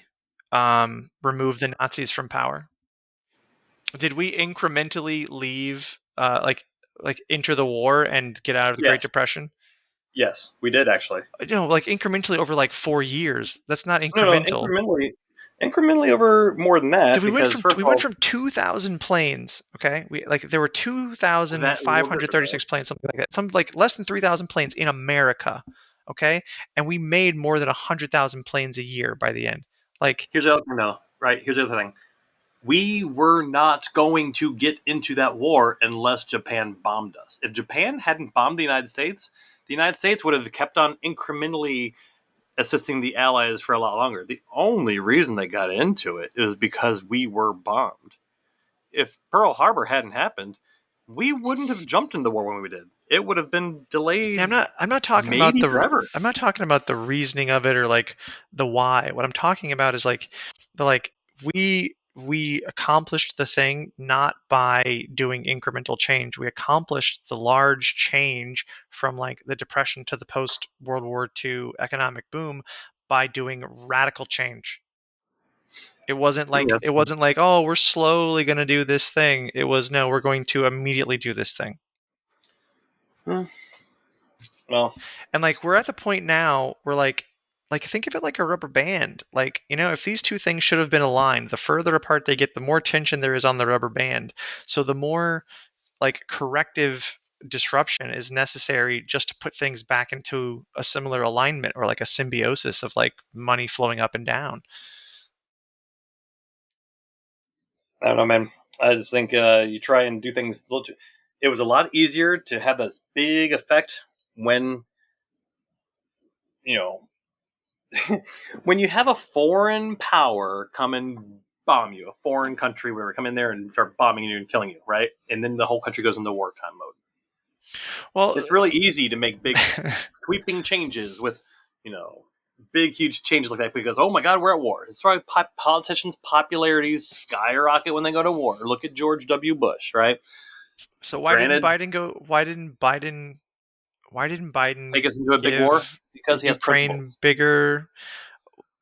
remove the Nazis from power? Did we incrementally leave like enter the war and get out of the Great yes, Depression? yes, we did actually. Like incrementally over like 4 years. That's not No, incremental. incrementally over more than Dude, that, we went because from first we of went all, from 2,000 planes. Okay, there were that a little different though. 2,536 planes, something like that. Some like less than 3,000 planes in America. Okay, and we made more than 100,000 planes a year by the end. Like, Here's the other thing, though. Right? Here's the other thing. We were not going to get into that war unless Japan bombed us. If Japan hadn't bombed the United States would have kept on incrementally assisting the Allies for a lot longer. The only reason they got into it is because we were bombed. If Pearl Harbor hadn't happened, we wouldn't have jumped into the war when we did. It would have been yeah, delayed I'm not talking about maybe the forever. I'm not talking about the reasoning of it or like the why. What I'm talking about is like the like we accomplished the thing not by doing incremental change. We accomplished the large change from like the Depression to the post World War II economic boom by doing radical change. Yes. It wasn't like, oh, we're slowly going to do this thing. It was, no, we're going to immediately do this thing. Well, And like we're at the point now where like think of it like a rubber band. Like, if these two things should have been aligned, the further apart they get, the more tension there is on the rubber band. So the more like corrective disruption is necessary just to put things back into a similar alignment or like a symbiosis of like money flowing up and down. I don't know, man. I just think you try and do things a little too. It was a lot easier to have this big effect when you know when you have a foreign power come and bomb you, a foreign country where come in there and start bombing you and killing you, right? And then the whole country goes into wartime mode. Well, It's really easy to make big sweeping changes with you know big huge changes like that because oh my god we're at war. It's why politicians' popularities skyrocket when they go to war. Look at George W. Bush, right? so Granted, why didn't Biden take us into a big war give because he has Ukraine principles. bigger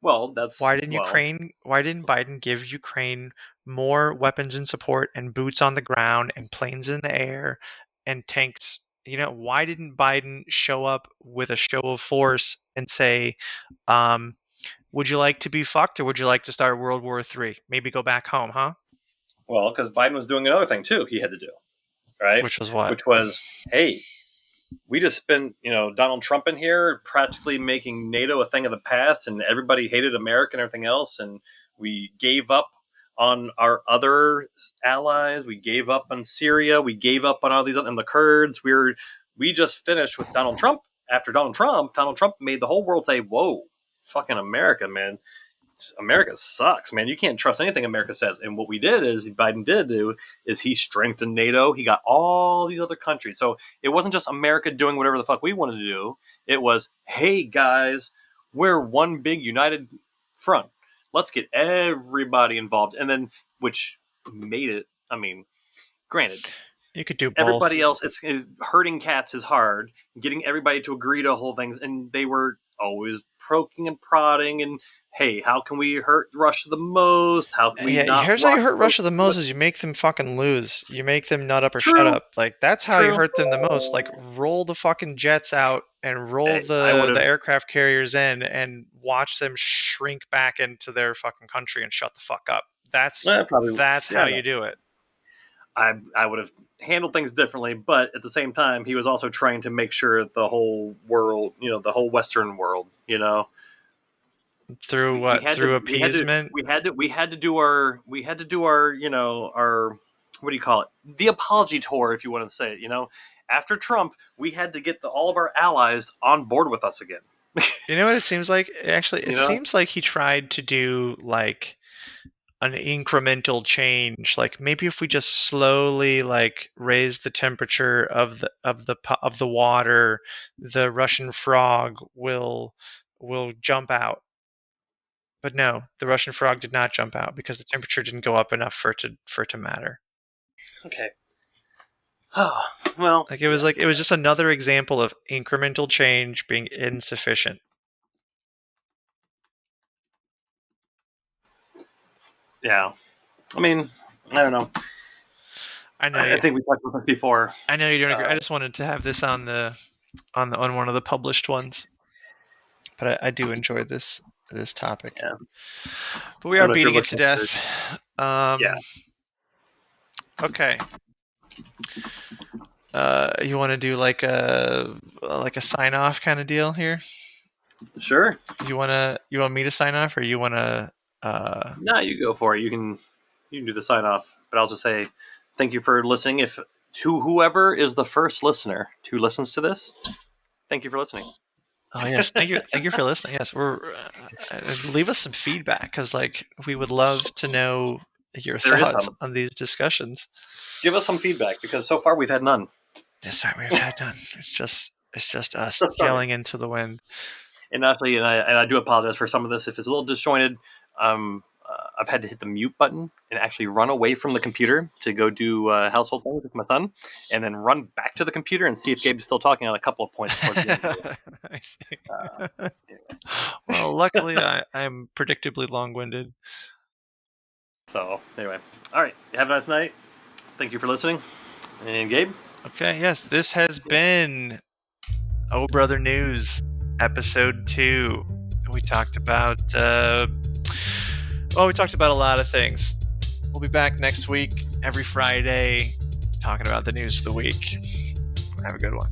Well, that's well, Why didn't Biden give Ukraine more weapons and support and boots on the ground and planes in the air and tanks? Why didn't Biden show up with a show of force and say, um, would you like to be fucked or would you like to start World War III? Maybe go back home, huh? well, because Biden was doing another thing too. He had to do right, Which was what? which was, hey, we just spent Donald Trump in here practically making NATO a thing of the past, and everybody hated America and everything else, and we gave up on our other allies. We gave up on Syria. We gave up on all these and the Kurds. We just finished with Donald Trump after Donald Trump made the whole world say, "Whoa, fucking America, man! America sucks, man. You can't trust anything America says." And what Biden did do is he strengthened NATO. He got all these other countries. So it wasn't just America doing whatever the fuck we wanted to do. It was, hey guys, we're one big united front. Let's get everybody involved. And then, which made it, I mean, granted, You could do both. everybody else, it's herding cats is hard. Getting everybody to agree to whole things, and they were always poking and prodding and, hey, how can we hurt Russia the most? How can we not? Here's how you hurt Russia the most is you make them fucking lose. You make them nut up or True. shut up. Like, that's how you True. hurt them the most. Like, roll the fucking jets out and roll Hey, the aircraft carriers in and watch them shrink back into their fucking country and shut the fuck up. That's how you do it. I would have handled things differently, but at the same time, he was also trying to make sure the whole world, the whole Western world, through what? Through appeasement. We had to do our our, what do you call it? The apology tour, if you want to say it. After Trump, we had to get all of our allies on board with us again. You know what it seems like? Actually, it seems like he tried to do like an incremental change. Like, maybe if we just slowly like raise the temperature of the water, the Russian frog will jump out. But no, the Russian frog did not jump out because the temperature didn't go up enough for it to matter. Okay. Oh, well, Like, it was just another example of incremental change being insufficient. Yeah. I mean, I don't know. I think we talked about this before. I know you don't agree. I just wanted to have this on one of the published ones. But I do enjoy this topic. Yeah. But we are beating it to death. Yeah. Okay. You want to do like a sign off kind of deal here? Sure. You want me to sign off, or you want to? No, you go for it. You can do the sign off, but I'll just say thank you for listening. If to whoever is the first listener who listens to this, thank you for listening. Oh yes, thank you for listening. Yes, leave us some feedback, because like we would love to know your thoughts on these discussions. Give us some feedback, because so far we've had none. That's right, we've had none. It's just us yelling into the wind. And actually, and I do apologize for some of this if it's a little disjointed. I've had to hit the mute button and actually run away from the computer to go do household things with my son, and then run back to the computer and see if Gabe's still talking on a couple of points towards the end. I see. Anyway. Well, luckily I'm predictably long-winded. So anyway, all right. Have a nice night. Thank you for listening. And Gabe? Okay, yes, this has been Oh Brother News, episode 2. We talked about we talked about a lot of things. We'll be back next week, every Friday, talking about the news of the week. Have a good one.